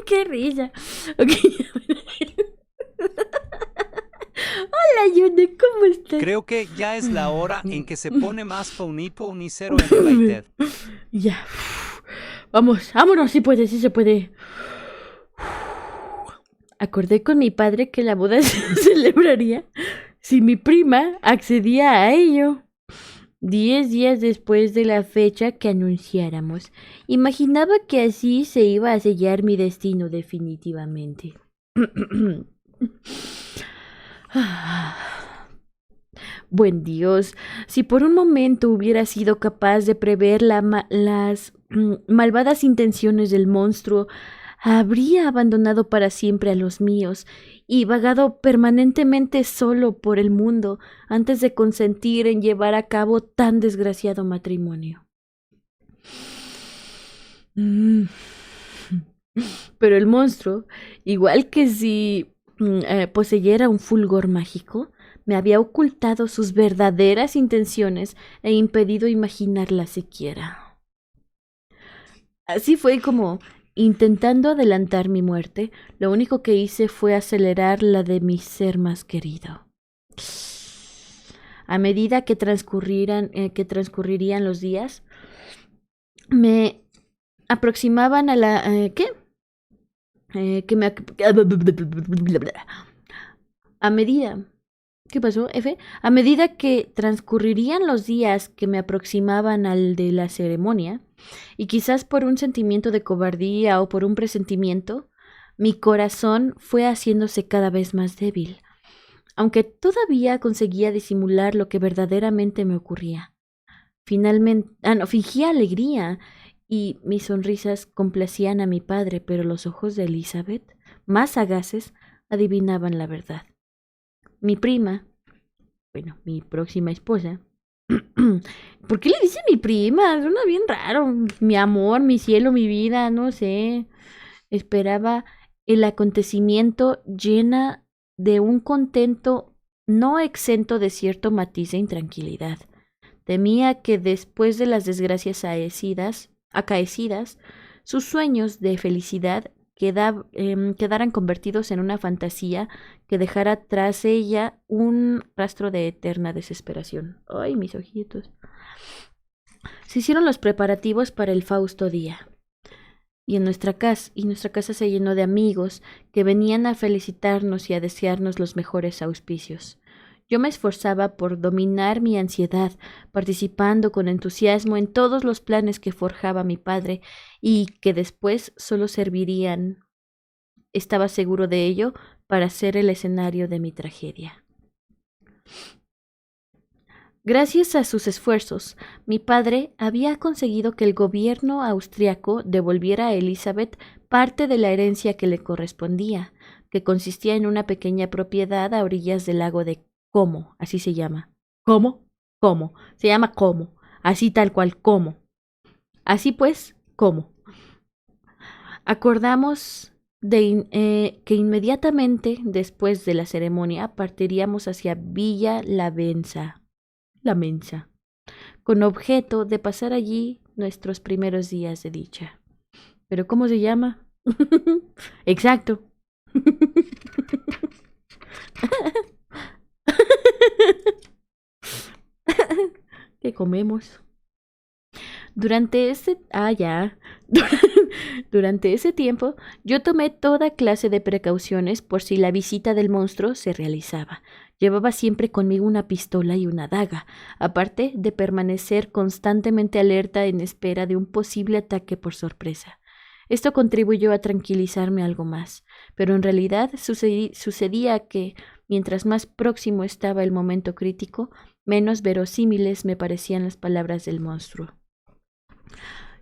Qué risa. Okay. Hola, Yone, ¿cómo estás? Creo que ya es la hora en que se pone más Pony0 en el Baited. Ya. Vámonos, sí puede, sí se puede. Acordé con mi padre que la boda se celebraría si mi prima accedía a ello. 10 días después de la fecha que anunciáramos, imaginaba que así se iba a sellar mi destino definitivamente. Buen Dios, si por un momento hubiera sido capaz de prever las malvadas intenciones del monstruo, habría abandonado para siempre a los míos y vagado permanentemente solo por el mundo antes de consentir en llevar a cabo tan desgraciado matrimonio. Pero el monstruo, igual que si poseyera un fulgor mágico, me había ocultado sus verdaderas intenciones e impedido imaginarlas siquiera. Así fue como, intentando adelantar mi muerte, lo único que hice fue acelerar la de mi ser más querido. A medida que transcurrirían los días, me aproximaban a la... ¿Qué pasó, F? A medida que transcurrirían los días que me aproximaban al de la ceremonia, y quizás por un sentimiento de cobardía o por un presentimiento, mi corazón fue haciéndose cada vez más débil, aunque todavía conseguía disimular lo que verdaderamente me ocurría. Finalmente, fingía alegría y mis sonrisas complacían a mi padre, pero los ojos de Elizabeth, más sagaces, adivinaban la verdad. Mi prima, mi próxima esposa. ¿Por qué le dice mi prima? Suena bien raro. Mi amor, mi cielo, mi vida, no sé. Esperaba el acontecimiento llena de un contento no exento de cierto matiz de intranquilidad. Temía que después de las desgracias acaecidas, sus sueños de felicidad quedaran convertidos en una fantasía que dejara tras ella un rastro de eterna desesperación. ¡Ay, mis ojitos! Se hicieron los preparativos para el fausto día. Y nuestra casa se llenó de amigos que venían a felicitarnos y a desearnos los mejores auspicios. Yo me esforzaba por dominar mi ansiedad, participando con entusiasmo en todos los planes que forjaba mi padre y que después solo servirían, estaba seguro de ello, para ser el escenario de mi tragedia. Gracias a sus esfuerzos, mi padre había conseguido que el gobierno austriaco devolviera a Elizabeth parte de la herencia que le correspondía, que consistía en una pequeña propiedad a orillas del lago de Como, así se llama. ¿Cómo? Como. Se llama Como. Así tal cual, Como. Así pues, Como. Acordamos que inmediatamente después de la ceremonia partiríamos hacia Villa La Mensa, con objeto de pasar allí nuestros primeros días de dicha. ¿Pero cómo se llama? Exacto. ¿Qué comemos? Durante Durante ese tiempo, yo tomé toda clase de precauciones por si la visita del monstruo se realizaba. Llevaba siempre conmigo una pistola y una daga, aparte de permanecer constantemente alerta en espera de un posible ataque por sorpresa. Esto contribuyó a tranquilizarme algo más, pero en realidad sucedía que, mientras más próximo estaba el momento crítico, menos verosímiles me parecían las palabras del monstruo,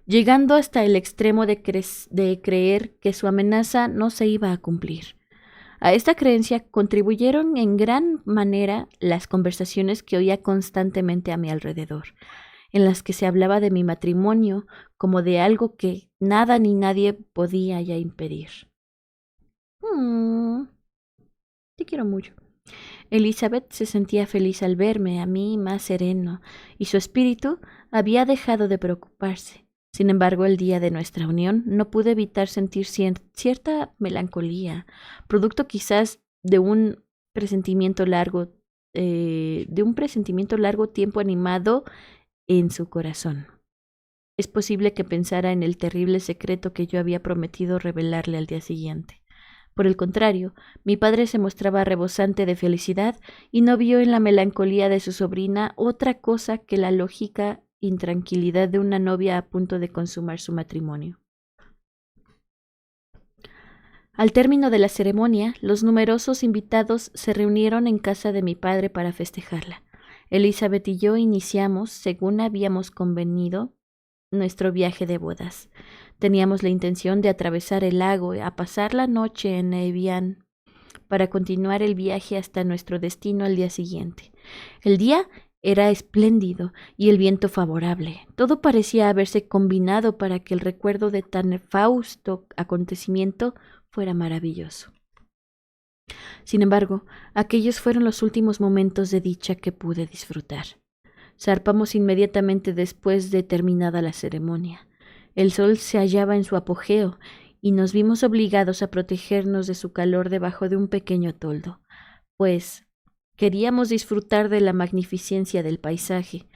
llegando hasta el extremo de creer que su amenaza no se iba a cumplir. A esta creencia contribuyeron en gran manera las conversaciones que oía constantemente a mi alrededor, en las que se hablaba de mi matrimonio como de algo que nada ni nadie podía ya impedir. Te quiero mucho. Elizabeth se sentía feliz al verme a mí más sereno, y su espíritu había dejado de preocuparse. Sin embargo, el día de nuestra unión no pude evitar sentir cierta melancolía, producto quizás de un presentimiento largo tiempo animado en su corazón. Es posible que pensara en el terrible secreto que yo había prometido revelarle al día siguiente. Por el contrario, mi padre se mostraba rebosante de felicidad y no vio en la melancolía de su sobrina otra cosa que la lógica intranquilidad de una novia a punto de consumar su matrimonio. Al término de la ceremonia, los numerosos invitados se reunieron en casa de mi padre para festejarla. Elizabeth y yo iniciamos, según habíamos convenido, nuestro viaje de bodas. Teníamos la intención de atravesar el lago a pasar la noche en Evian para continuar el viaje hasta nuestro destino al día siguiente. El día era espléndido y el viento favorable. Todo parecía haberse combinado para que el recuerdo de tan fausto acontecimiento fuera maravilloso. Sin embargo, aquellos fueron los últimos momentos de dicha que pude disfrutar. Zarpamos inmediatamente después de terminada la ceremonia. El sol se hallaba en su apogeo y nos vimos obligados a protegernos de su calor debajo de un pequeño toldo, pues queríamos disfrutar de la magnificencia del paisaje.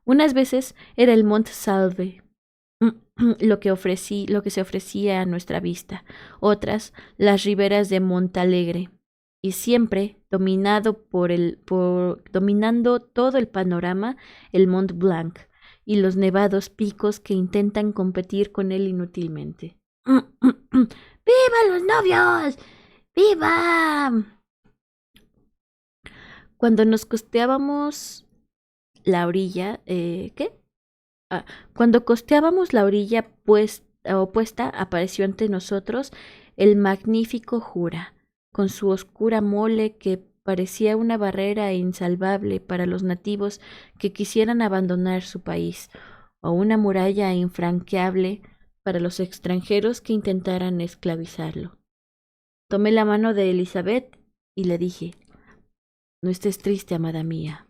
Unas veces era el Mont Salve lo que se ofrecía a nuestra vista, otras las riberas de Montalegre, y siempre dominando todo el panorama el Mont Blanc y los nevados picos que intentan competir con él inútilmente. ¡Viva los novios! ¡Viva! Cuando nos costeábamos la orilla, cuando costeábamos la orilla opuesta, apareció ante nosotros el magnífico Jura, con su oscura mole que parecía una barrera insalvable para los nativos que quisieran abandonar su país, o una muralla infranqueable para los extranjeros que intentaran esclavizarlo. Tomé la mano de Elizabeth y le dije: «No estés triste, amada mía.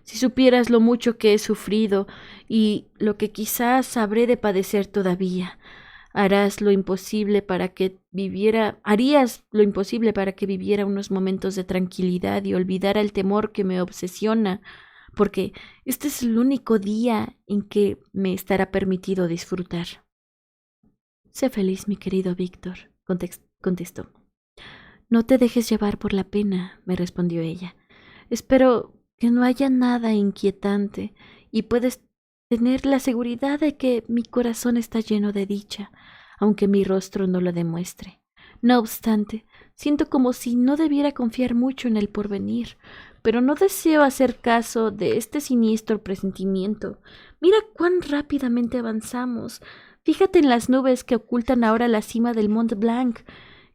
Si supieras lo mucho que he sufrido y lo que quizás habré de padecer todavía, harías lo imposible para que viviera unos momentos de tranquilidad y olvidara el temor que me obsesiona, porque este es el único día en que me estará permitido disfrutar». «Sé feliz, mi querido Víctor», contestó. «No te dejes llevar por la pena», me respondió ella. «Espero que no haya nada inquietante y puedes tener la seguridad de que mi corazón está lleno de dicha, aunque mi rostro no lo demuestre. No obstante, siento como si no debiera confiar mucho en el porvenir, pero no deseo hacer caso de este siniestro presentimiento. Mira cuán rápidamente avanzamos. Fíjate en las nubes que ocultan ahora la cima del Mont Blanc.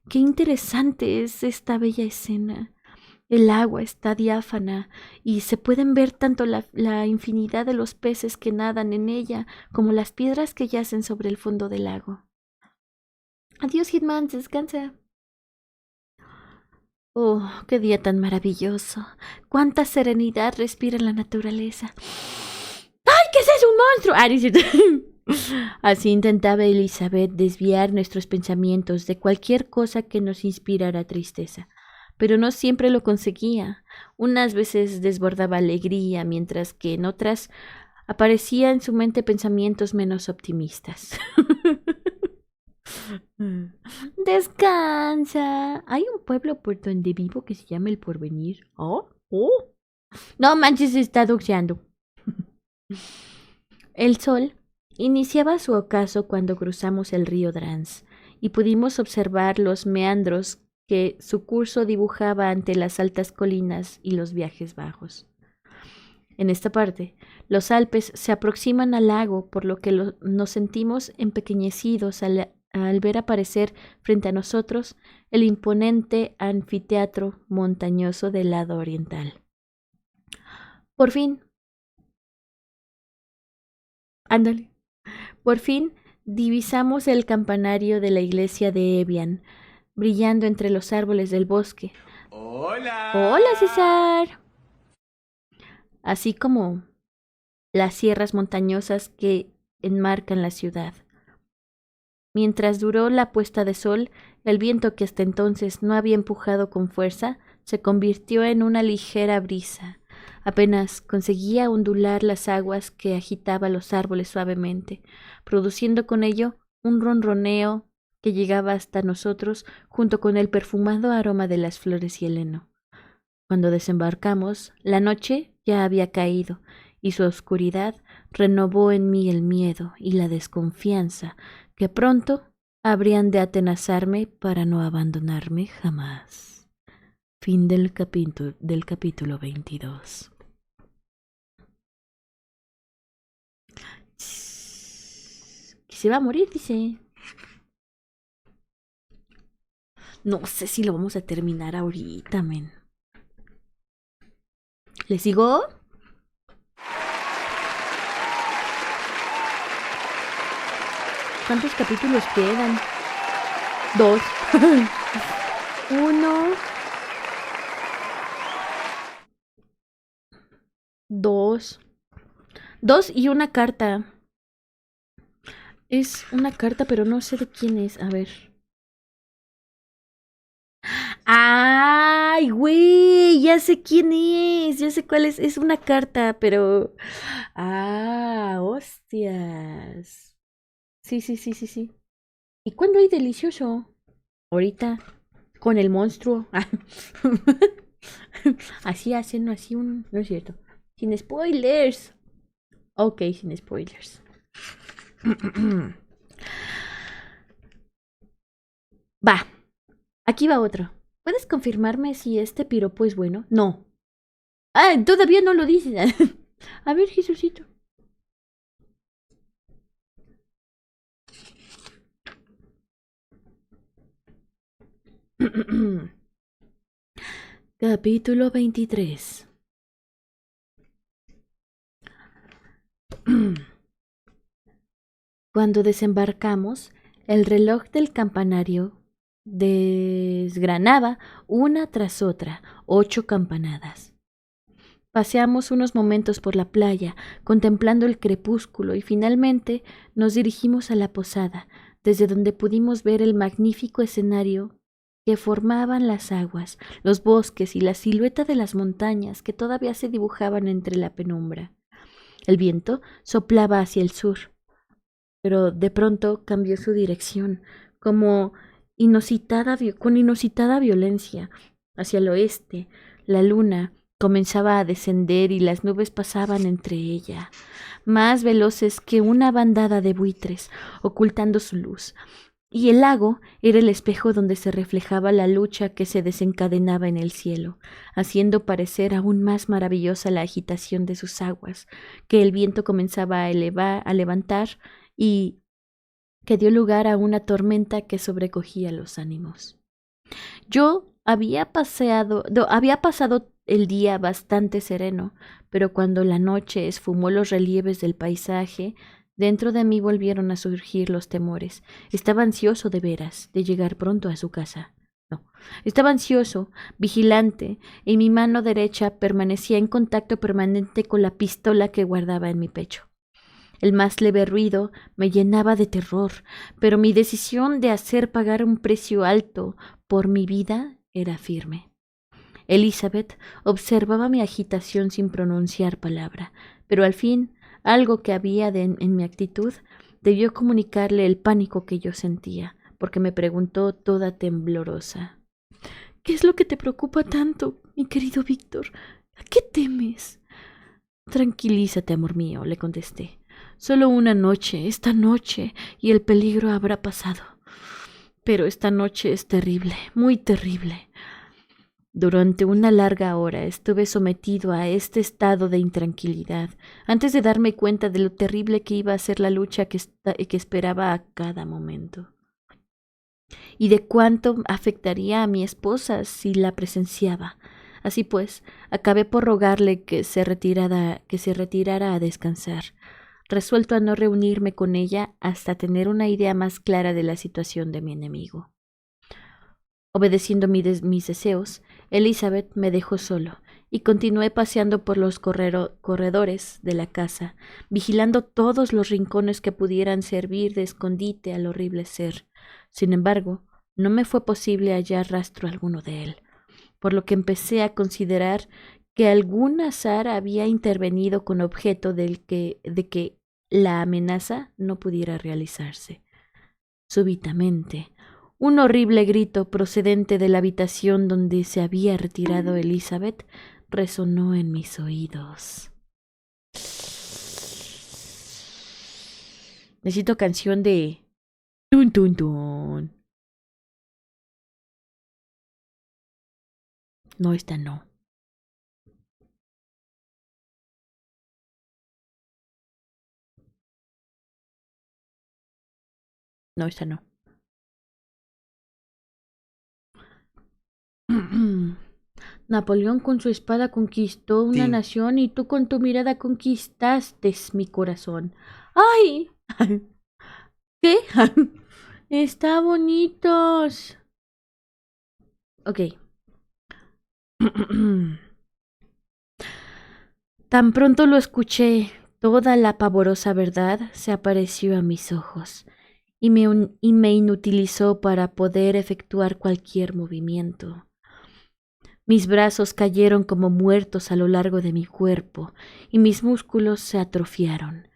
Qué interesante es esta bella escena. El agua está diáfana y se pueden ver tanto la infinidad de los peces que nadan en ella como las piedras que yacen sobre el fondo del lago». «Adiós, Hitman, descansa». «Oh, qué día tan maravilloso. Cuánta serenidad respira la naturaleza». «¡Ay, qué es eso, un monstruo!» «Ah, no es cierto». Así intentaba Elizabeth desviar nuestros pensamientos de cualquier cosa que nos inspirara tristeza, pero no siempre lo conseguía. Unas veces desbordaba alegría, mientras que en otras aparecían en su mente pensamientos menos optimistas. Descansa. Hay un pueblo por donde vivo que se llama El Porvenir. Oh, oh. No manches, se está doxeando. El sol iniciaba su ocaso cuando cruzamos el río Drans y pudimos observar los meandros que su curso dibujaba ante las altas colinas y los viajes bajos. En esta parte, los Alpes se aproximan al lago, por lo que nos sentimos empequeñecidos al ver aparecer frente a nosotros el imponente anfiteatro montañoso del lado oriental. Por fin, ándale, por fin divisamos el campanario de la iglesia de Evian, brillando entre los árboles del bosque. ¡Hola! ¡Hola, César! Así como las sierras montañosas que enmarcan la ciudad. Mientras duró la puesta de sol, el viento que hasta entonces no había empujado con fuerza se convirtió en una ligera brisa. Apenas conseguía ondular las aguas que agitaba los árboles suavemente, produciendo con ello un ronroneo que llegaba hasta nosotros junto con el perfumado aroma de las flores y el heno. Cuando desembarcamos, la noche ya había caído, y su oscuridad renovó en mí el miedo y la desconfianza que pronto habrían de atenazarme para no abandonarme jamás. Fin del capítulo 22. Que se va a morir, dice. No sé si lo vamos a terminar ahorita, men. ¿Le sigo? ¿Cuántos capítulos quedan? 2. 1. 2. 2 y una carta. Es una carta, pero no sé de quién es. A ver. ¡Ay, güey! Ya sé quién es. Ya sé cuál es. Es una carta, pero... ¡Ah, hostias! Sí. ¿Y cuándo hay delicioso? Ahorita. Con el monstruo. Así hacen, así un... No es cierto. Sin spoilers. Ok, sin spoilers. Va. Aquí va otro. ¿Puedes confirmarme si este piropo es bueno? No. Ah, todavía no lo dices. A ver, Jesucito. Capítulo 23. Cuando desembarcamos, el reloj del campanario desgranaba una tras otra 8 campanadas. Paseamos unos momentos por la playa, contemplando el crepúsculo, y finalmente nos dirigimos a la posada, desde donde pudimos ver el magnífico escenario que formaban las aguas, los bosques y la silueta de las montañas que todavía se dibujaban entre la penumbra. El viento soplaba hacia el sur, pero de pronto cambió su dirección, como con inusitada violencia, hacia el oeste. La luna comenzaba a descender y las nubes pasaban entre ella, más veloces que una bandada de buitres, ocultando su luz. Y el lago era el espejo donde se reflejaba la lucha que se desencadenaba en el cielo, haciendo parecer aún más maravillosa la agitación de sus aguas, que el viento comenzaba a levantar y que dio lugar a una tormenta que sobrecogía los ánimos. Yo había pasado el día bastante sereno, pero cuando la noche esfumó los relieves del paisaje, dentro de mí volvieron a surgir los temores. Estaba ansioso de veras de llegar pronto a su casa. No, estaba ansioso, vigilante, y mi mano derecha permanecía en contacto permanente con la pistola que guardaba en mi pecho. El más leve ruido me llenaba de terror, pero mi decisión de hacer pagar un precio alto por mi vida era firme. Elizabeth observaba mi agitación sin pronunciar palabra, pero al fin algo que había en mi actitud Debió comunicarle el pánico que yo sentía, porque me preguntó toda temblorosa. ¿Qué es lo que te preocupa tanto, mi querido Víctor? ¿A qué temes? Tranquilízate, amor mío, le contesté. Solo una noche, esta noche, y el peligro habrá pasado. Pero esta noche es terrible, muy terrible. Durante una larga hora estuve sometido a este estado de intranquilidad, antes de darme cuenta de lo terrible que iba a ser la lucha que esperaba a cada momento, y de cuánto afectaría a mi esposa si la presenciaba. Así pues, acabé por rogarle que se retirara a descansar, resuelto a no reunirme con ella hasta tener una idea más clara de la situación de mi enemigo. Obedeciendo mis deseos, Elizabeth me dejó solo y continué paseando por los corredores de la casa, vigilando todos los rincones que pudieran servir de escondite al horrible ser. Sin embargo, no me fue posible hallar rastro alguno de él, por lo que empecé a considerar que algún azar había intervenido con objeto de que la amenaza no pudiera realizarse. Súbitamente, un horrible grito procedente de la habitación donde se había retirado Elizabeth resonó en mis oídos. Necesito canción de tun tun tun. No, esta no. No, esta no. Napoleón con su espada conquistó una nación y tú con tu mirada conquistaste mi corazón. ¡Ay! ¿Qué? Está bonitos. Ok. Tan pronto lo escuché, toda la pavorosa verdad se apareció a mis ojos y me inutilizó para poder efectuar cualquier movimiento. Mis brazos cayeron como muertos a lo largo de mi cuerpo y mis músculos se atrofiaron.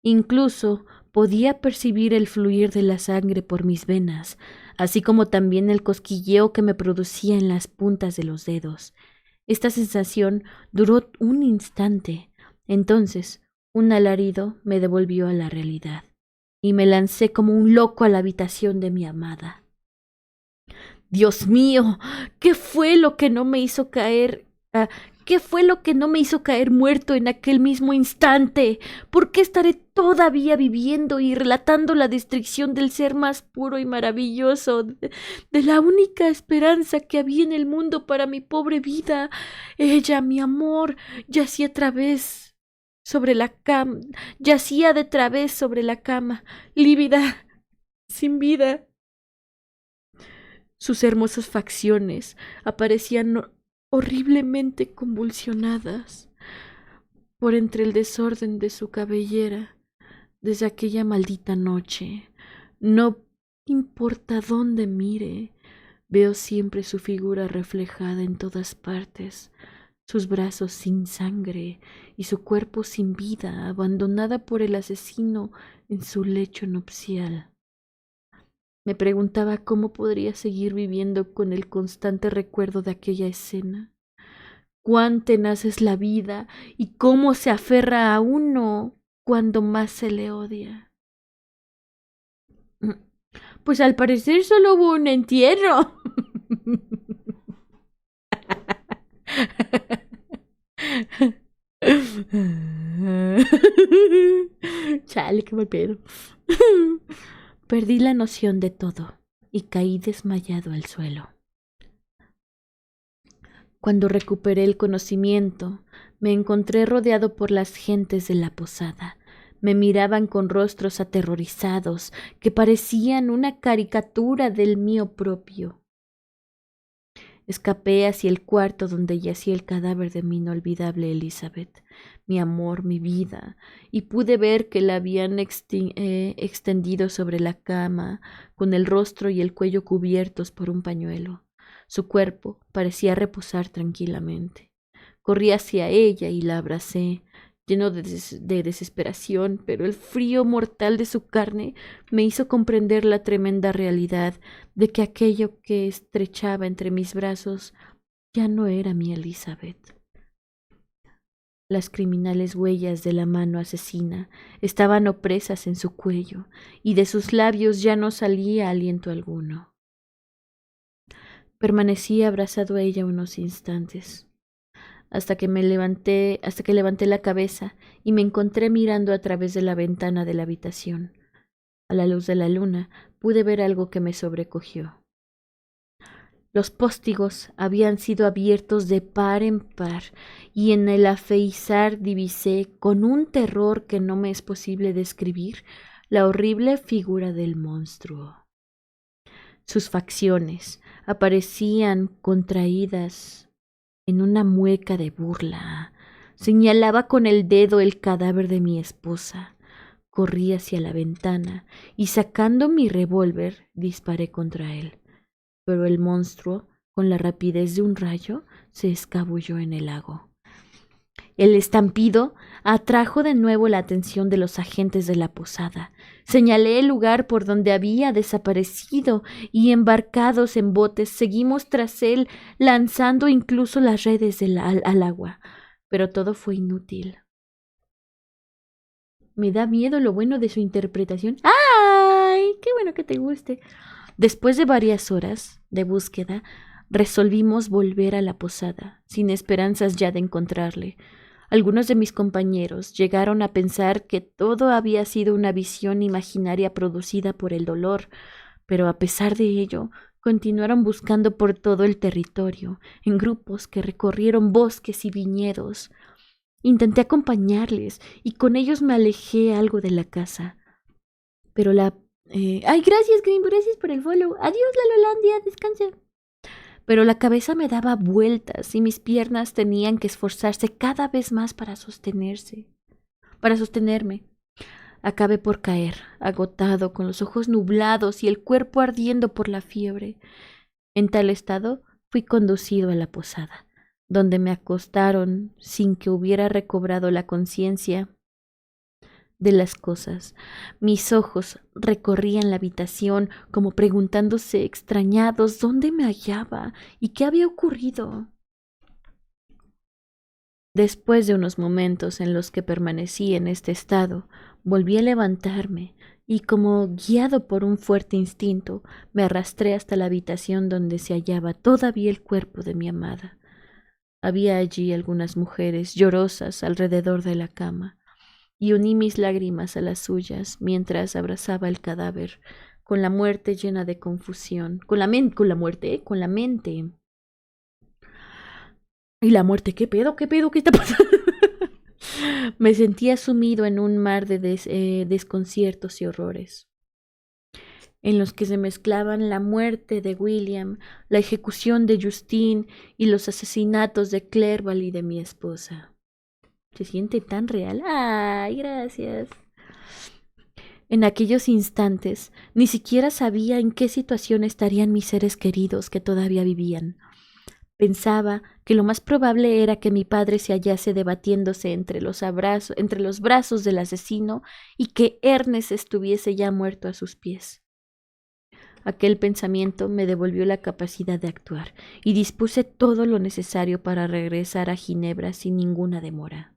Incluso podía percibir el fluir de la sangre por mis venas, así como también el cosquilleo que me producía en las puntas de los dedos. Esta sensación duró un instante. Entonces, un alarido me devolvió a la realidad y me lancé como un loco a la habitación de mi amada. Dios mío, ¿qué fue lo que no me hizo caer? ¿Qué fue lo que no me hizo caer muerto en aquel mismo instante? ¿Por qué estaré todavía viviendo y relatando la destrucción del ser más puro y maravilloso, de la única esperanza que había en el mundo para mi pobre vida? Ella, mi amor, yacía de través sobre la cama, lívida, sin vida. Sus hermosas facciones aparecían horriblemente convulsionadas por entre el desorden de su cabellera. Desde aquella maldita noche, no importa dónde mire, veo siempre su figura reflejada en todas partes, sus brazos sin sangre y su cuerpo sin vida, abandonada por el asesino en su lecho nupcial. Me preguntaba cómo podría seguir viviendo con el constante recuerdo de aquella escena. Cuán tenaz es la vida y cómo se aferra a uno cuando más se le odia. Pues al parecer solo hubo un entierro. Chale, qué mal pedo. Perdí la noción de todo y caí desmayado al suelo. Cuando recuperé el conocimiento, me encontré rodeado por las gentes de la posada. Me miraban con rostros aterrorizados que parecían una caricatura del mío propio. Escapé hacia el cuarto donde yacía el cadáver de mi inolvidable Elizabeth, mi amor, mi vida, y pude ver que la habían extendido sobre la cama, con el rostro y el cuello cubiertos por un pañuelo. Su cuerpo parecía reposar tranquilamente. Corrí hacia ella y la abracé, lleno de desesperación, pero el frío mortal de su carne me hizo comprender la tremenda realidad de que aquello que estrechaba entre mis brazos ya no era mi Elizabeth. Las criminales huellas de la mano asesina estaban opresas en su cuello, y de sus labios ya no salía aliento alguno. Permanecí abrazado a ella unos instantes, hasta que levanté la cabeza y me encontré mirando a través de la ventana de la habitación. A la luz de la luna pude ver algo que me sobrecogió. Los póstigos habían sido abiertos de par en par, y en el afeizar divisé, con un terror que no me es posible describir, la horrible figura del monstruo. Sus facciones aparecían contraídas en una mueca de burla. Señalaba con el dedo el cadáver de mi esposa. Corrí hacia la ventana y, sacando mi revólver, disparé contra él. Pero el monstruo, con la rapidez de un rayo, se escabulló en el lago. El estampido atrajo de nuevo la atención de los agentes de la posada. Señalé el lugar por donde había desaparecido y, embarcados en botes, seguimos tras él, lanzando incluso las redes al agua. Pero todo fue inútil. Me da miedo lo bueno de su interpretación. ¡Ay! ¡Qué bueno que te guste! Después de varias horas de búsqueda, resolvimos volver a la posada, sin esperanzas ya de encontrarle. Algunos de mis compañeros llegaron a pensar que todo había sido una visión imaginaria producida por el dolor, pero a pesar de ello, continuaron buscando por todo el territorio, en grupos que recorrieron bosques y viñedos. Intenté acompañarles y con ellos me alejé algo de la casa. Pero ¡ay, gracias, Grim! Gracias por el follow. Adiós, Lalolandia, descansa. Pero la cabeza me daba vueltas y mis piernas tenían que esforzarse cada vez más para sostenerme. Acabé por caer, agotado, con los ojos nublados y el cuerpo ardiendo por la fiebre. En tal estado fui conducido a la posada, donde me acostaron sin que hubiera recobrado la conciencia de las cosas. Mis ojos recorrían la habitación como preguntándose extrañados dónde me hallaba y qué había ocurrido. Después de unos momentos en los que permanecí en este estado, volví a levantarme y, como guiado por un fuerte instinto, me arrastré hasta la habitación donde se hallaba todavía el cuerpo de mi amada. Había allí algunas mujeres llorosas alrededor de la cama, y uní mis lágrimas a las suyas mientras abrazaba el cadáver, con la muerte llena de confusión, con la mente. ¿Y la muerte? ¿Qué pedo? ¿Qué está pasando? Me sentía sumido en un mar de desconciertos y horrores, en los que se mezclaban la muerte de William, la ejecución de Justine y los asesinatos de Clerval y de mi esposa. Se siente tan real. ¡Ay, gracias! En aquellos instantes ni siquiera sabía en qué situación estarían mis seres queridos que todavía vivían. Pensaba que lo más probable era que mi padre se hallase debatiéndose entre los brazos del asesino y que Ernest estuviese ya muerto a sus pies. Aquel pensamiento me devolvió la capacidad de actuar y dispuse todo lo necesario para regresar a Ginebra sin ninguna demora.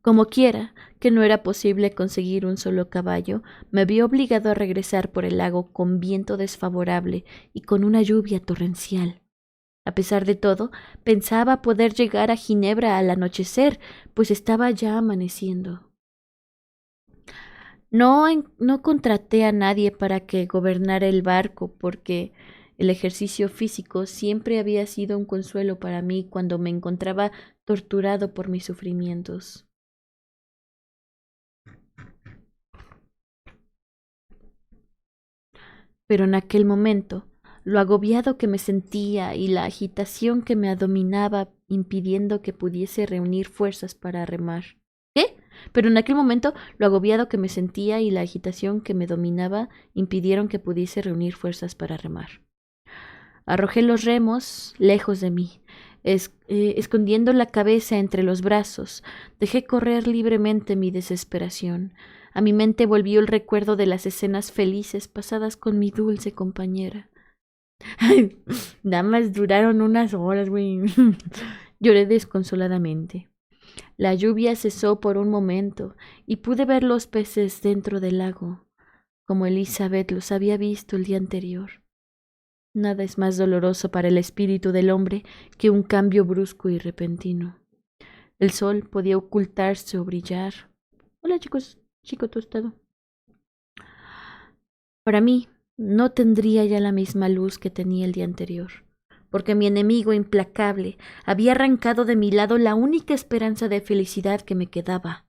Como quiera que no era posible conseguir un solo caballo, me vi obligado a regresar por el lago con viento desfavorable y con una lluvia torrencial. A pesar de todo, pensaba poder llegar a Ginebra al anochecer, pues estaba ya amaneciendo. No contraté a nadie para que gobernara el barco, porque el ejercicio físico siempre había sido un consuelo para mí cuando me encontraba torturado por mis sufrimientos. Pero en aquel momento, lo agobiado que me sentía y la agitación que me dominaba impidiendo que pudiese reunir fuerzas para remar. ¿Qué? Pero en aquel momento, lo agobiado que me sentía y la agitación que me dominaba impidieron que pudiese reunir fuerzas para remar. Arrojé los remos lejos de mí. Escondiendo la cabeza entre los brazos, dejé correr libremente mi desesperación. A mi mente volvió el recuerdo de las escenas felices pasadas con mi dulce compañera. Nada más duraron unas horas, güey. Lloré desconsoladamente. La lluvia cesó por un momento y pude ver los peces dentro del lago, como Elizabeth los había visto el día anterior. Nada es más doloroso para el espíritu del hombre que un cambio brusco y repentino. El sol podía ocultarse o brillar. Hola chicos, chico tostado. Para mí, no tendría ya la misma luz que tenía el día anterior, porque mi enemigo implacable había arrancado de mi lado la única esperanza de felicidad que me quedaba.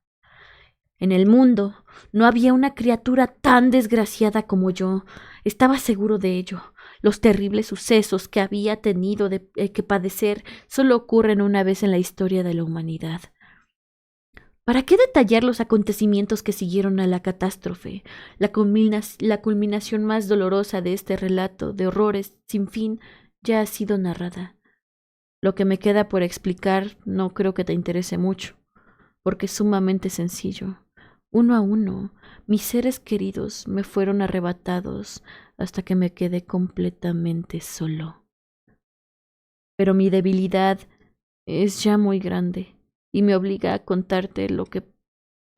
En el mundo no había una criatura tan desgraciada como yo. Estaba seguro de ello. Los terribles sucesos que había tenido que padecer solo ocurren una vez en la historia de la humanidad. ¿Para qué detallar los acontecimientos que siguieron a la catástrofe? La culminación más dolorosa de este relato de horrores sin fin ya ha sido narrada. Lo que me queda por explicar no creo que te interese mucho, porque es sumamente sencillo. Uno a uno, mis seres queridos me fueron arrebatados hasta que me quedé completamente solo. Pero mi debilidad es ya muy grande y me obliga a contarte lo que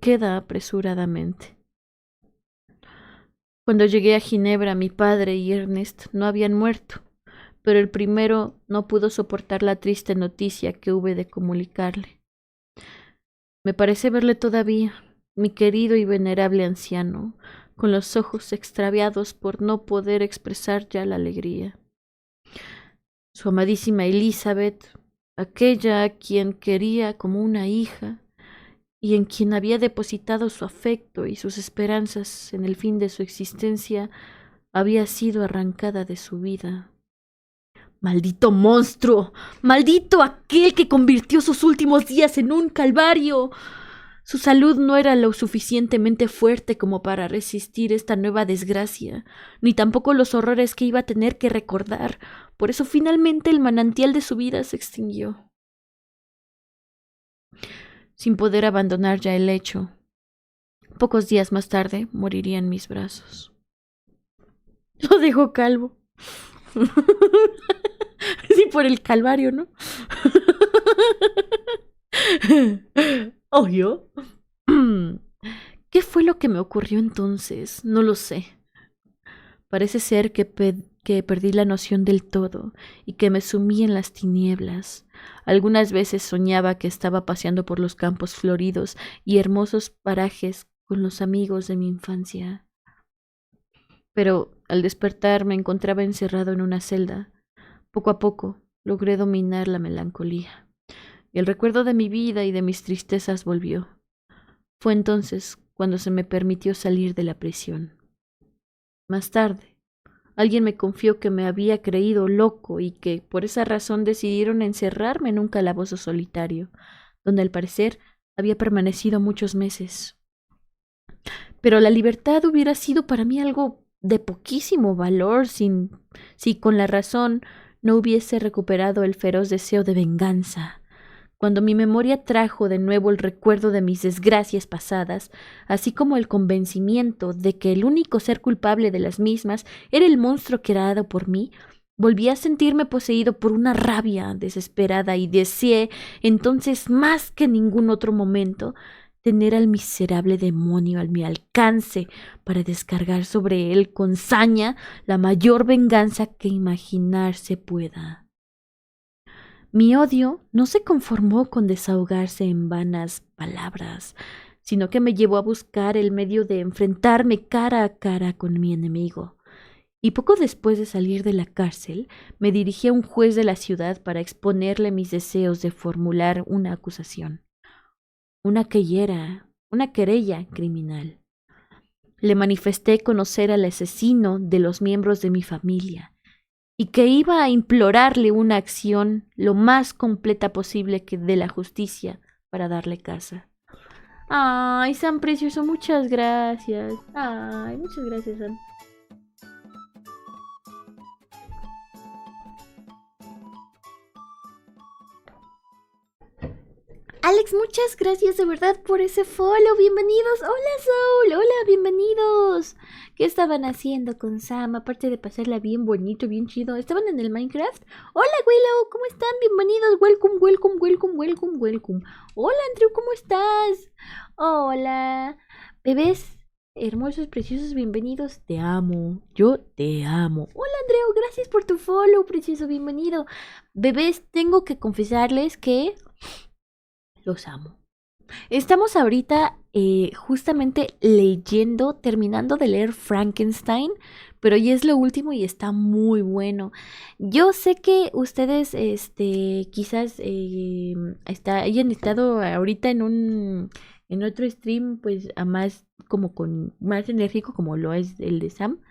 queda apresuradamente. Cuando llegué a Ginebra, mi padre y Ernest no habían muerto, pero el primero no pudo soportar la triste noticia que hube de comunicarle. Me parece verle todavía, mi querido y venerable anciano, con los ojos extraviados por no poder expresar ya la alegría. Su amadísima Elizabeth, aquella a quien quería como una hija y en quien había depositado su afecto y sus esperanzas en el fin de su existencia, había sido arrancada de su vida. ¡Maldito monstruo! ¡Maldito aquel que convirtió sus últimos días en un calvario! Su salud no era lo suficientemente fuerte como para resistir esta nueva desgracia, ni tampoco los horrores que iba a tener que recordar. Por eso finalmente el manantial de su vida se extinguió. Sin poder abandonar ya el lecho, pocos días más tarde moriría en mis brazos. Lo dejó calvo. Sí, por el calvario, ¿no? Obvio. ¿Qué fue lo que me ocurrió entonces? No lo sé. Parece ser que perdí la noción del todo y que me sumí en las tinieblas. Algunas veces soñaba que estaba paseando por los campos floridos y hermosos parajes con los amigos de mi infancia. Pero al despertar me encontraba encerrado en una celda. Poco a poco logré dominar la melancolía. Y el recuerdo de mi vida y de mis tristezas volvió. Fue entonces cuando se me permitió salir de la prisión. Más tarde, alguien me confió que me había creído loco y que por esa razón decidieron encerrarme en un calabozo solitario, donde al parecer había permanecido muchos meses. Pero la libertad hubiera sido para mí algo de poquísimo valor si con la razón no hubiese recuperado el feroz deseo de venganza. Cuando mi memoria trajo de nuevo el recuerdo de mis desgracias pasadas, así como el convencimiento de que el único ser culpable de las mismas era el monstruo creado por mí, volví a sentirme poseído por una rabia desesperada y deseé, entonces más que en ningún otro momento, tener al miserable demonio a mi alcance para descargar sobre él con saña la mayor venganza que imaginarse pueda. Mi odio no se conformó con desahogarse en vanas palabras, sino que me llevó a buscar el medio de enfrentarme cara a cara con mi enemigo. Y poco después de salir de la cárcel, me dirigí a un juez de la ciudad para exponerle mis deseos de formular una acusación, una querella criminal. Le manifesté conocer al asesino de los miembros de mi familia, y que iba a implorarle una acción lo más completa posible que de la justicia para darle casa. Ay, San Precioso, muchas gracias. Ay, muchas gracias, San. Alex, muchas gracias de verdad por ese follow. Bienvenidos. Hola, Soul. Hola, bienvenidos. ¿Qué estaban haciendo con Sam? Aparte de pasarla bien bonito, bien chido. ¿Estaban en el Minecraft? Hola, Willow. ¿Cómo están? Bienvenidos. Welcome, welcome, welcome, welcome, welcome. Hola, Andrew. ¿Cómo estás? Hola. Bebés hermosos, preciosos, bienvenidos. Te amo. Yo te amo. Hola, Andreu. Gracias por tu follow, precioso. Bienvenido. Bebés, tengo que confesarles que los amo. Estamos ahorita justamente leyendo, terminando de leer Frankenstein, pero ya es lo último y está muy bueno. Yo sé que ustedes, quizás hayan estado ahorita en otro stream, pues a más, como con más enérgico, como lo es el de Sam.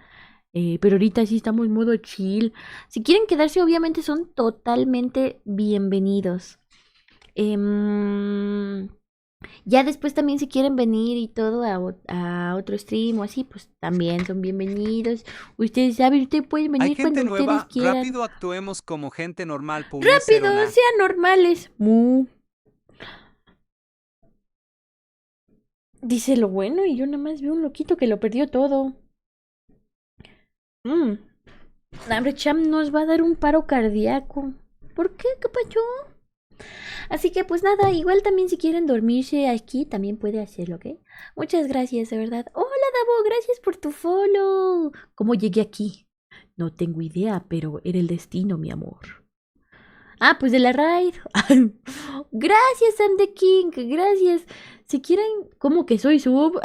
Pero ahorita sí estamos en modo chill. Si quieren quedarse, obviamente son totalmente bienvenidos. Ya después también si quieren venir y todo a otro stream o así, pues también son bienvenidos. Ustedes saben, ustedes pueden Hay venir gente cuando ustedes nueva, quieran. rápido actuemos como gente normal, ¡Rápido! Paunicero. Sean normales. Mu. Dice lo bueno y yo nada más veo un loquito que lo perdió todo. Hambre Cham nos va a dar un paro cardíaco. ¿Por qué? ¿Qué pasó? Así que pues nada, igual también si quieren dormirse aquí, también puede hacerlo, ¿ok? Muchas gracias, de verdad. Hola, Davo, gracias por tu follow. ¿Cómo llegué aquí? No tengo idea, pero era el destino, mi amor. Ah, pues de la raid. Gracias, Sam the King, gracias. Si quieren, ¿cómo que soy sub?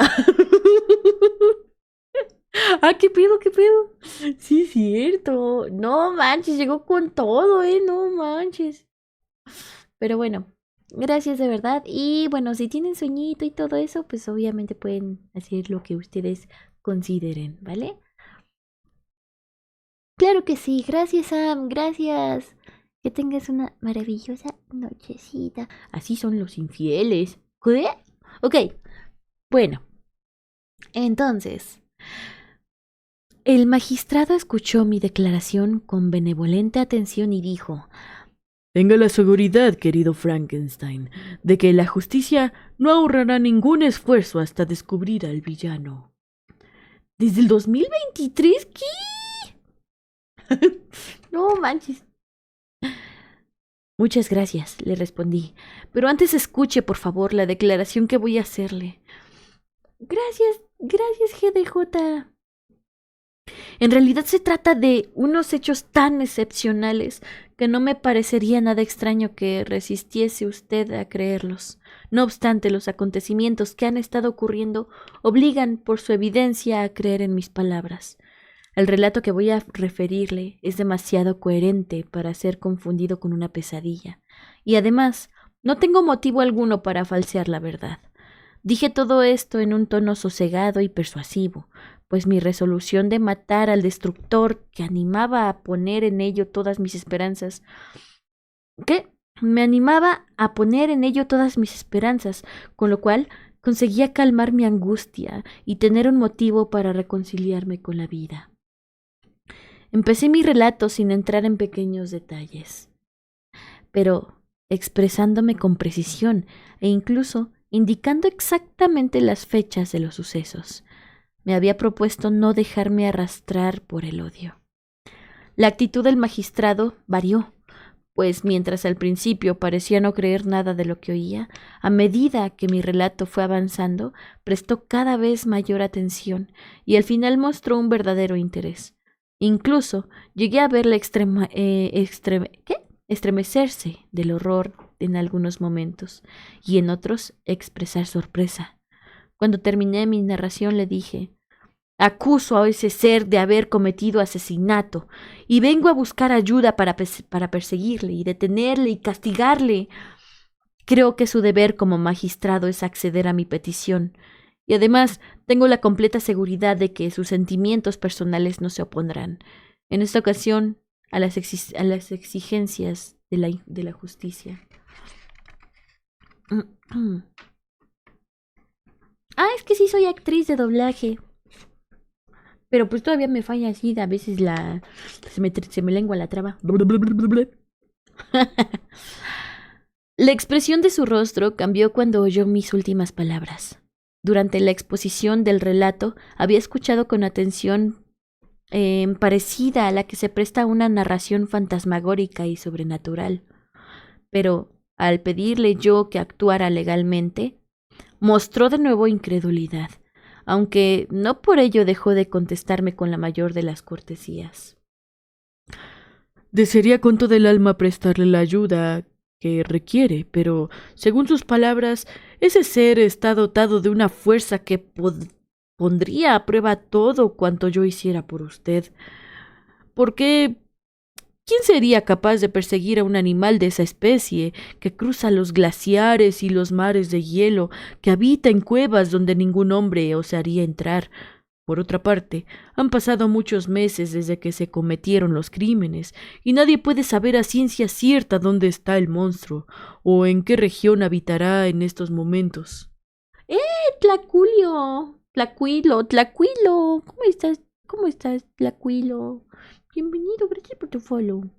Ah, ¿qué pedo, qué pedo? Sí, es cierto. No manches, llegó con todo, no manches. Pero bueno, gracias de verdad. Y bueno, si tienen sueñito y todo eso, pues obviamente pueden hacer lo que ustedes consideren, ¿vale? Claro que sí. Gracias, Sam. Gracias. Que tengas una maravillosa nochecita. Así son los infieles. ¿Qué? Ok. Bueno. Entonces, el magistrado escuchó mi declaración con benevolente atención y dijo: Tenga la seguridad, querido Frankenstein, de que la justicia no ahorrará ningún esfuerzo hasta descubrir al villano. ¿Desde el 2023? ¿Qué? No manches. Muchas gracias, le respondí. Pero antes escuche, por favor, la declaración que voy a hacerle. Gracias, GDJ. En realidad se trata de unos hechos tan excepcionales que no me parecería nada extraño que resistiese usted a creerlos. No obstante, los acontecimientos que han estado ocurriendo obligan por su evidencia a creer en mis palabras. El relato que voy a referirle es demasiado coherente para ser confundido con una pesadilla, y además no tengo motivo alguno para falsear la verdad. Dije todo esto en un tono sosegado y persuasivo, pues mi resolución de matar al destructor que animaba a poner en ello todas mis esperanzas. Me animaba a poner en ello todas mis esperanzas, con lo cual conseguía calmar mi angustia y tener un motivo para reconciliarme con la vida. Empecé mi relato sin entrar en pequeños detalles, pero expresándome con precisión e incluso indicando exactamente las fechas de los sucesos. Me había propuesto no dejarme arrastrar por el odio. La actitud del magistrado varió, pues mientras al principio parecía no creer nada de lo que oía, a medida que mi relato fue avanzando, prestó cada vez mayor atención y al final mostró un verdadero interés. Incluso llegué a verle estremecerse del horror en algunos momentos y en otros expresar sorpresa. Cuando terminé mi narración le dije: Acuso a ese ser de haber cometido asesinato y vengo a buscar ayuda para perseguirle y detenerle y castigarle. Creo que su deber como magistrado es acceder a mi petición y además tengo la completa seguridad de que sus sentimientos personales no se opondrán, en esta ocasión, a las exigencias de la justicia. Es que sí soy actriz de doblaje. Pero pues todavía me falla así, a veces se me lengua la traba. La expresión de su rostro cambió cuando oyó mis últimas palabras. Durante la exposición del relato había escuchado con atención parecida a la que se presta a una narración fantasmagórica y sobrenatural. Pero, al pedirle yo que actuara legalmente, mostró de nuevo incredulidad, aunque no por ello dejó de contestarme con la mayor de las cortesías. Desearía con todo el alma prestarle la ayuda que requiere, pero, según sus palabras, ese ser está dotado de una fuerza que pondría a prueba todo cuanto yo hiciera por usted. Porque ¿quién sería capaz de perseguir a un animal de esa especie que cruza los glaciares y los mares de hielo, que habita en cuevas donde ningún hombre osaría entrar? Por otra parte, han pasado muchos meses desde que se cometieron los crímenes, y nadie puede saber a ciencia cierta dónde está el monstruo, o en qué región habitará en estos momentos. Tlacuilo, Tlacuilo, ¿cómo estás? ¿Cómo estás, Tlacuilo? Bienvenido, gracias por tu follow.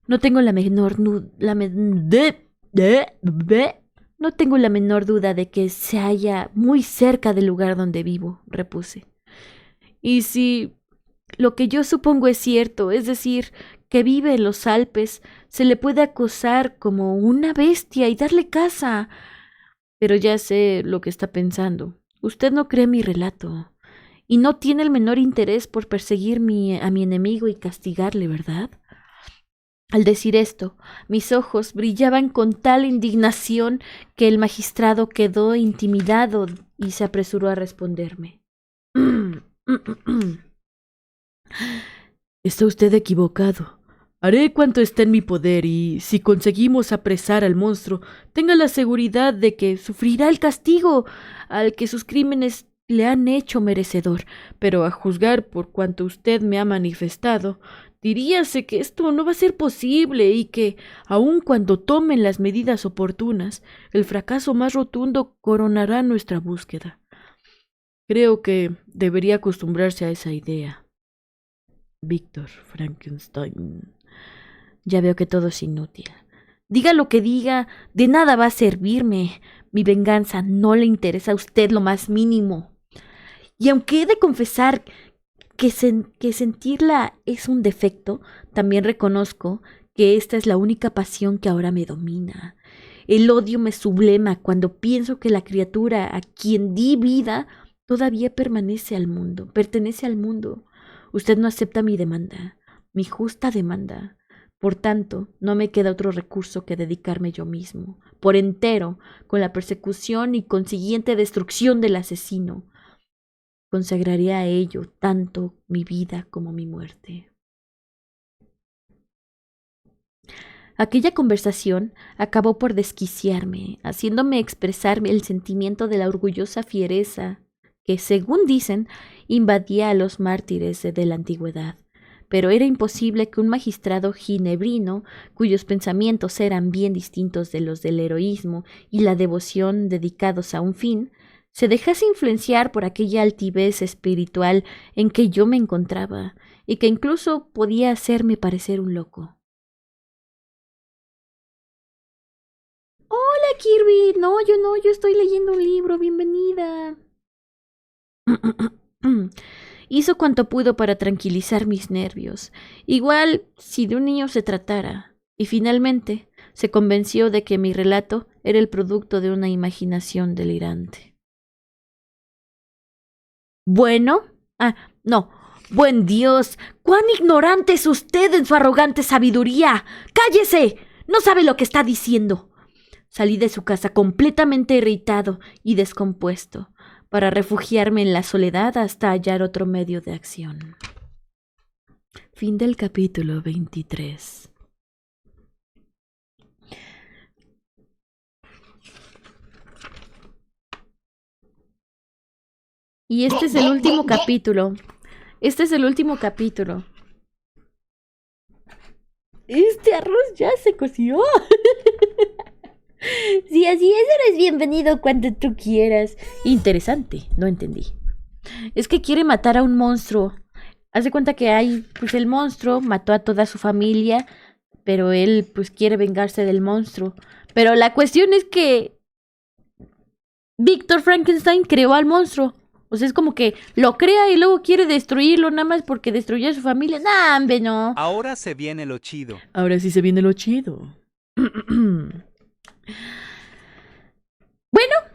No tengo la menor No tengo la menor duda de que se halla muy cerca del lugar donde vivo, repuse. Y si lo que yo supongo es cierto, es decir, que vive en los Alpes, se le puede acosar como una bestia y darle caza. Pero ya sé lo que está pensando. Usted no cree mi relato y no tiene el menor interés por perseguir a mi enemigo y castigarle, ¿verdad? Al decir esto, mis ojos brillaban con tal indignación que el magistrado quedó intimidado y se apresuró a responderme. Está usted equivocado. Haré cuanto esté en mi poder y, si conseguimos apresar al monstruo, tenga la seguridad de que sufrirá el castigo al que sus crímenes le han hecho merecedor. Pero a juzgar por cuanto usted me ha manifestado, diríase que esto no va a ser posible y que, aun cuando tomen las medidas oportunas, el fracaso más rotundo coronará nuestra búsqueda. Creo que debería acostumbrarse a esa idea. Víctor Frankenstein. Ya veo que todo es inútil. Diga lo que diga, de nada va a servirme. Mi venganza no le interesa a usted lo más mínimo. Y aunque he de confesar que sentirla es un defecto, también reconozco que esta es la única pasión que ahora me domina. El odio me sublema cuando pienso que la criatura a quien di vida todavía pertenece al mundo. Usted no acepta mi demanda, mi justa demanda. Por tanto, no me queda otro recurso que dedicarme yo mismo, por entero, con la persecución y consiguiente destrucción del asesino. Consagraré a ello tanto mi vida como mi muerte. Aquella conversación acabó por desquiciarme, haciéndome expresarme el sentimiento de la orgullosa fiereza que, según dicen, invadía a los mártires de la antigüedad. Pero era imposible que un magistrado ginebrino, cuyos pensamientos eran bien distintos de los del heroísmo y la devoción dedicados a un fin, se dejase influenciar por aquella altivez espiritual en que yo me encontraba, y que incluso podía hacerme parecer un loco. Hola, Kirby. No, yo estoy leyendo un libro. Bienvenida. Hizo cuanto pudo para tranquilizar mis nervios, igual si de un niño se tratara, y finalmente se convenció de que mi relato era el producto de una imaginación delirante. Bueno, no, buen Dios, cuán ignorante es usted en su arrogante sabiduría. ¡Cállese! No sabe lo que está diciendo. Salí de su casa completamente irritado y descompuesto, para refugiarme en la soledad hasta hallar otro medio de acción. Fin del capítulo 23. Y este es el último capítulo. Este arroz ya se coció. Si así es, eres bienvenido cuando tú quieras. Interesante, no entendí. Es que quiere matar a un monstruo. Haz de cuenta que el monstruo mató a toda su familia, pero él pues quiere vengarse del monstruo. Pero la cuestión es que Víctor Frankenstein creó al monstruo. O sea, es como que lo crea y luego quiere destruirlo nada más porque destruyó a su familia. ¡Nah, hombre, no! Ahora se viene lo chido. Ahora sí se viene lo chido. Bueno,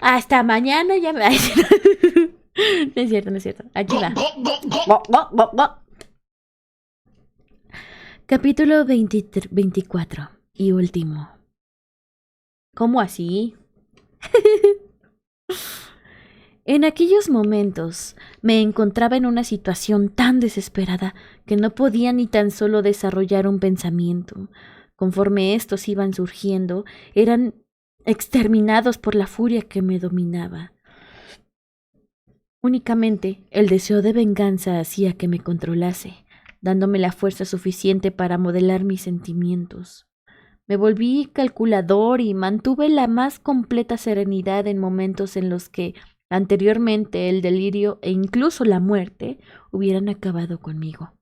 hasta mañana ya me... No es cierto, no es cierto. Aquí va. Capítulo 24 y último. ¿Cómo así? En aquellos momentos me encontraba en una situación tan desesperada que no podía ni tan solo desarrollar un pensamiento. Conforme estos iban surgiendo, eran exterminados por la furia que me dominaba. Únicamente el deseo de venganza hacía que me controlase, dándome la fuerza suficiente para modelar mis sentimientos. Me volví calculador y mantuve la más completa serenidad en momentos en los que anteriormente el delirio e incluso la muerte hubieran acabado conmigo.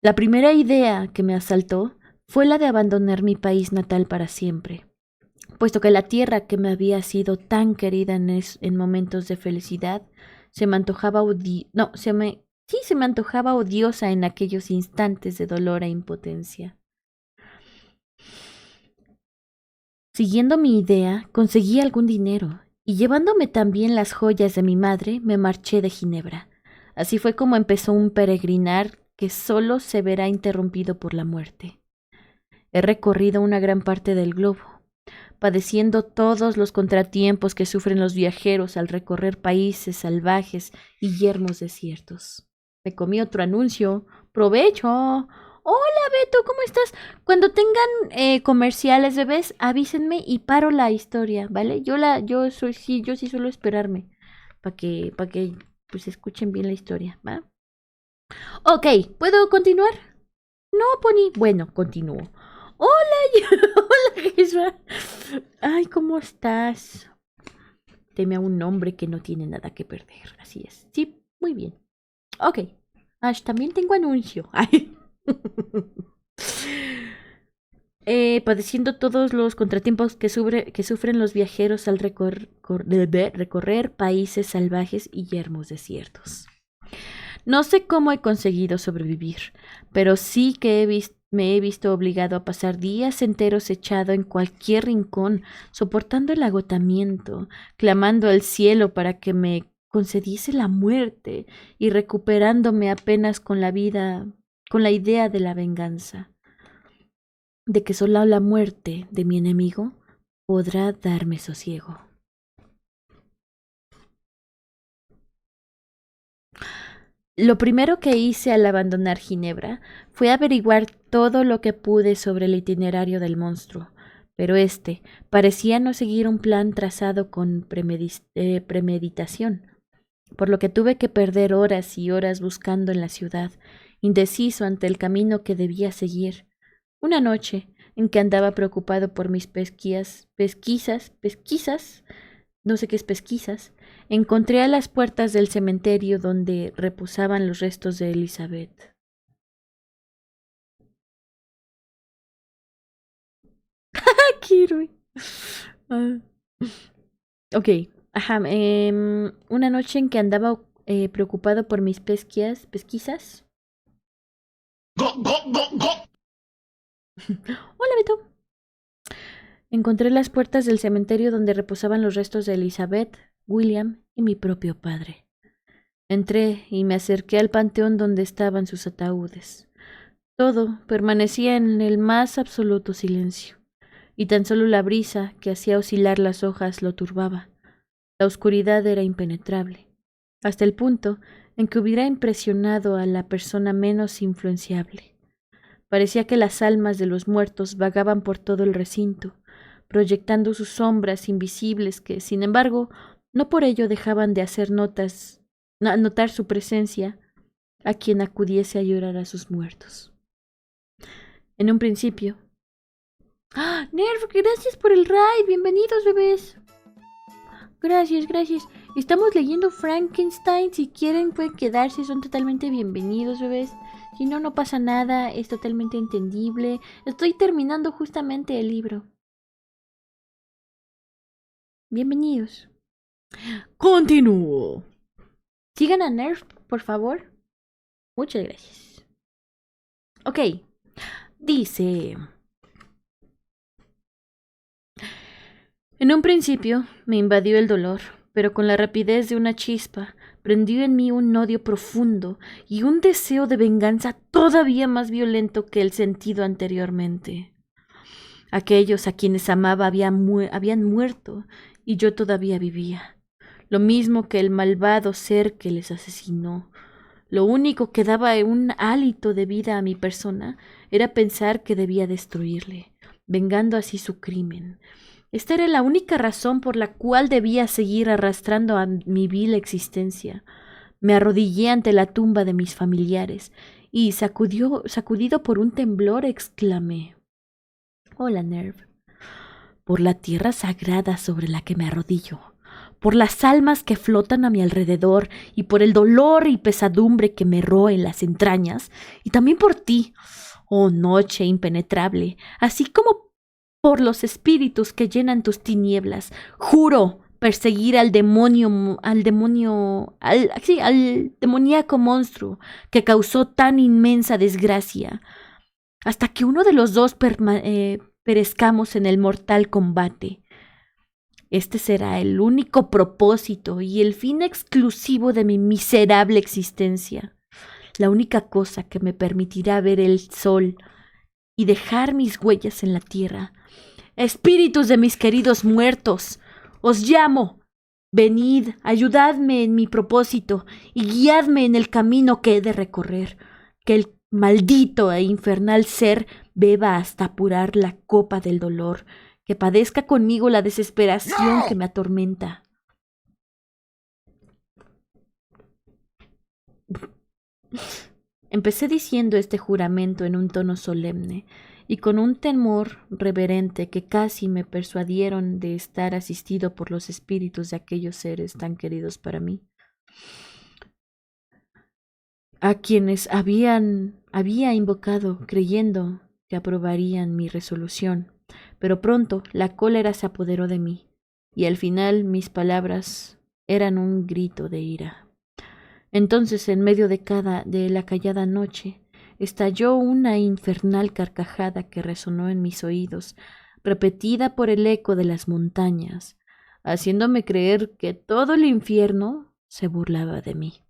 La primera idea que me asaltó fue la de abandonar mi país natal para siempre, puesto que la tierra que me había sido tan querida en momentos de felicidad se me antojaba se me antojaba odiosa en aquellos instantes de dolor e impotencia. Siguiendo mi idea, conseguí algún dinero y llevándome también las joyas de mi madre, me marché de Ginebra. Así fue como empezó un peregrinar que solo se verá interrumpido por la muerte. He recorrido una gran parte del globo, padeciendo todos los contratiempos que sufren los viajeros al recorrer países salvajes y yermos desiertos. Me comí otro anuncio. ¡Provecho! Hola, Beto, ¿cómo estás? Cuando tengan comerciales, bebés, avísenme y paro la historia, ¿vale? Yo sí suelo esperarme para que pues escuchen bien la historia, ¿va? Ok, ¿puedo continuar? No, Pony. Bueno, continúo. Hola, hola, Jesua. Ay, ¿cómo estás? Teme a un hombre que no tiene nada que perder, así es. Sí, muy bien. Ok. Ash, también tengo anuncio. Ay. Padeciendo todos los contratiempos que sufren los viajeros al recorrer países salvajes y yermos desiertos. No sé cómo he conseguido sobrevivir, pero sí que me he visto obligado a pasar días enteros echado en cualquier rincón, soportando el agotamiento, clamando al cielo para que me concediese la muerte y recuperándome apenas con la idea de la venganza, de que solo la muerte de mi enemigo podrá darme sosiego. Lo primero que hice al abandonar Ginebra fue averiguar todo lo que pude sobre el itinerario del monstruo, pero este parecía no seguir un plan trazado con premeditación, por lo que tuve que perder horas y horas buscando en la ciudad, indeciso ante el camino que debía seguir. Una noche, en que andaba preocupado por mis pesquisas, no sé qué es pesquisas, encontré a las puertas del cementerio donde reposaban los restos de Elizabeth. Quiero. Ok, ajá, una noche en que andaba preocupado por mis pesquisas. Hola, Beto. Encontré las puertas del cementerio donde reposaban los restos de Elizabeth, William y mi propio padre. Entré y me acerqué al panteón donde estaban sus ataúdes. Todo permanecía en el más absoluto silencio, y tan solo la brisa que hacía oscilar las hojas lo turbaba. La oscuridad era impenetrable, hasta el punto en que hubiera impresionado a la persona menos influenciable. Parecía que las almas de los muertos vagaban por todo el recinto, proyectando sus sombras invisibles que, sin embargo, no por ello dejaban de hacer notar su presencia a quien acudiese a llorar a sus muertos. En un principio... ¡Ah! Nerf, gracias por el raid. Bienvenidos, bebés. Gracias. Estamos leyendo Frankenstein. Si quieren pueden quedarse. Son totalmente bienvenidos, bebés. Si no, no pasa nada, es totalmente entendible. Estoy terminando justamente el libro. Bienvenidos. Continúo. Sigan a Nerf, por favor. Muchas gracias. Ok. Dice... En un principio me invadió el dolor, pero con la rapidez de una chispa prendió en mí un odio profundo y un deseo de venganza todavía más violento que el sentido anteriormente. Aquellos a quienes amaba habían muerto y yo todavía vivía, lo mismo que el malvado ser que les asesinó. Lo único que daba un hálito de vida a mi persona era pensar que debía destruirle, vengando así su crimen. Esta era la única razón por la cual debía seguir arrastrando a mi vil existencia. Me arrodillé ante la tumba de mis familiares y, sacudido por un temblor, exclamé: «Hola, Nerv. Por la tierra sagrada sobre la que me arrodillo, por las almas que flotan a mi alrededor y por el dolor y pesadumbre que me roe en las entrañas, y también por ti, oh noche impenetrable, así como por los espíritus que llenan tus tinieblas, juro perseguir al demoníaco monstruo que causó tan inmensa desgracia, hasta que uno de los dos perezcamos en el mortal combate. Este será el único propósito y el fin exclusivo de mi miserable existencia, la única cosa que me permitirá ver el sol y dejar mis huellas en la tierra. Espíritus de mis queridos muertos, os llamo. Venid, ayudadme en mi propósito y guiadme en el camino que he de recorrer. Que el maldito e infernal ser beba hasta apurar la copa del dolor, que padezca conmigo la desesperación que me atormenta». Empecé diciendo este juramento en un tono solemne y con un temor reverente que casi me persuadieron de estar asistido por los espíritus de aquellos seres tan queridos para mí, a quienes había invocado creyendo que aprobarían mi resolución. Pero pronto la cólera se apoderó de mí y al final mis palabras eran un grito de ira. Entonces, en medio de la callada noche, estalló una infernal carcajada que resonó en mis oídos, repetida por el eco de las montañas, haciéndome creer que todo el infierno se burlaba de mí.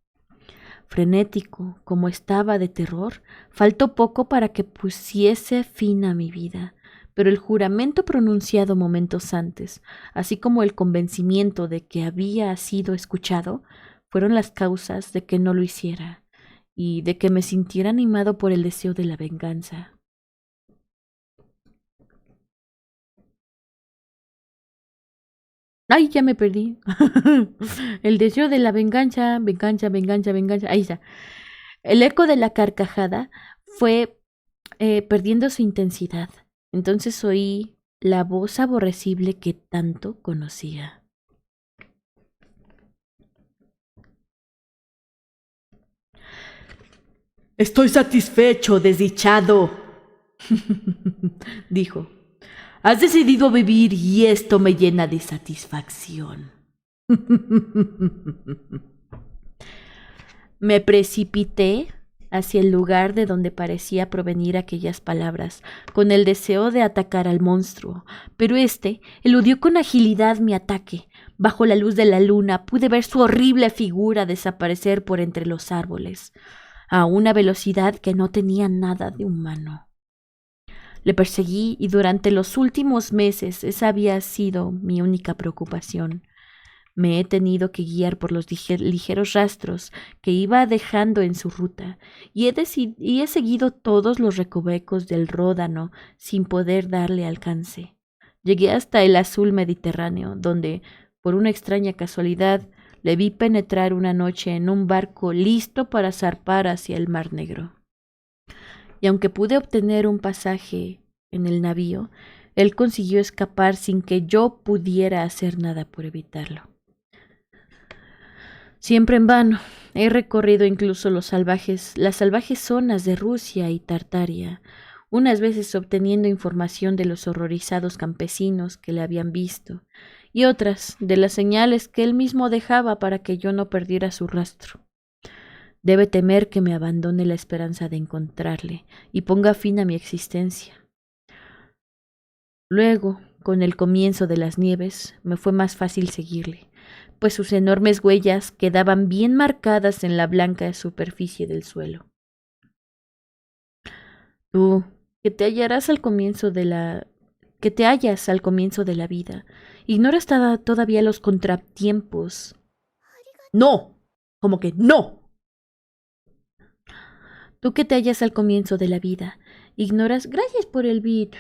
Frenético como estaba de terror, faltó poco para que pusiese fin a mi vida, pero el juramento pronunciado momentos antes, así como el convencimiento de que había sido escuchado, fueron las causas de que no lo hiciera y de que me sintiera animado por el deseo de la venganza. ¡Ay, ya me perdí! El deseo de la venganza, venganza, venganza, venganza. Ahí está. El eco de la carcajada fue perdiendo su intensidad. Entonces oí la voz aborrecible que tanto conocía. Estoy satisfecho, desdichado, dijo. Has decidido vivir y esto me llena de satisfacción. Me precipité hacia el lugar de donde parecía provenir aquellas palabras, con el deseo de atacar al monstruo, pero éste eludió con agilidad mi ataque. Bajo la luz de la luna pude ver su horrible figura desaparecer por entre los árboles, a una velocidad que no tenía nada de humano. Le perseguí y durante los últimos meses esa había sido mi única preocupación. Me he tenido que guiar por los ligeros rastros que iba dejando en su ruta y he seguido todos los recovecos del Ródano sin poder darle alcance. Llegué hasta el azul Mediterráneo, donde, por una extraña casualidad, le vi penetrar una noche en un barco listo para zarpar hacia el Mar Negro. Y aunque pude obtener un pasaje en el navío, él consiguió escapar sin que yo pudiera hacer nada por evitarlo. Siempre en vano. He recorrido incluso las salvajes zonas de Rusia y Tartaria, unas veces obteniendo información de los horrorizados campesinos que le habían visto, y otras de las señales que él mismo dejaba para que yo no perdiera su rastro. Debe temer que me abandone la esperanza de encontrarle y ponga fin a mi existencia. Luego, con el comienzo de las nieves, me fue más fácil seguirle, pues sus enormes huellas quedaban bien marcadas en la blanca superficie del suelo. Tú, que te hallas al comienzo de la vida, ignoras todavía los contratiempos. No, como que no. Tú que te hallas al comienzo de la vida, ignoras, gracias por el beat,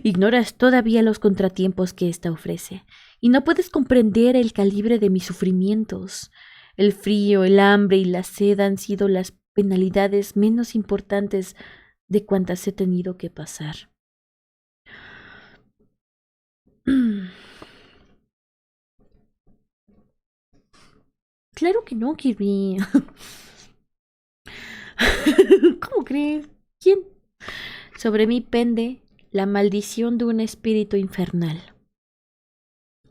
ignoras todavía los contratiempos que ésta ofrece, y no puedes comprender el calibre de mis sufrimientos. El frío, el hambre y la sed han sido las penalidades menos importantes de cuantas he tenido que pasar. Claro que no, Kirby. ¿Cómo crees? ¿Quién? Sobre mí pende la maldición de un espíritu infernal.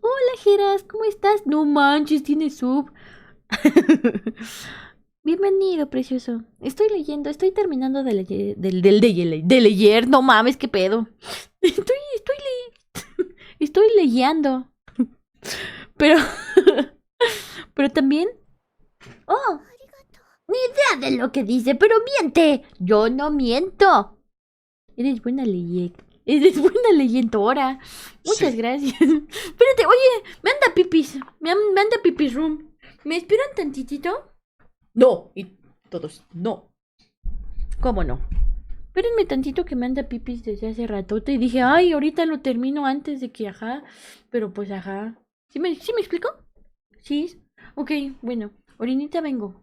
Hola, Geras, ¿cómo estás? No manches, tienes sub. Bienvenido, precioso. Estoy terminando de leer. No mames, qué pedo. Estoy leyendo. Pero, pero también. Oh, ni idea de lo que dice, pero miente. Yo no miento. Eres buena leyendora. Muchas gracias. Espérate, oye, me anda pipis. Me anda pipis room. ¿Me esperan tantitito? No, y todos, no. ¿Cómo no? Espérenme tantito que me anda pipis desde hace ratote y dije, ay, ahorita lo termino antes de que, ajá. Pero pues, ajá. ¿Sí me explico? Sí. Ok, bueno, ahorita vengo.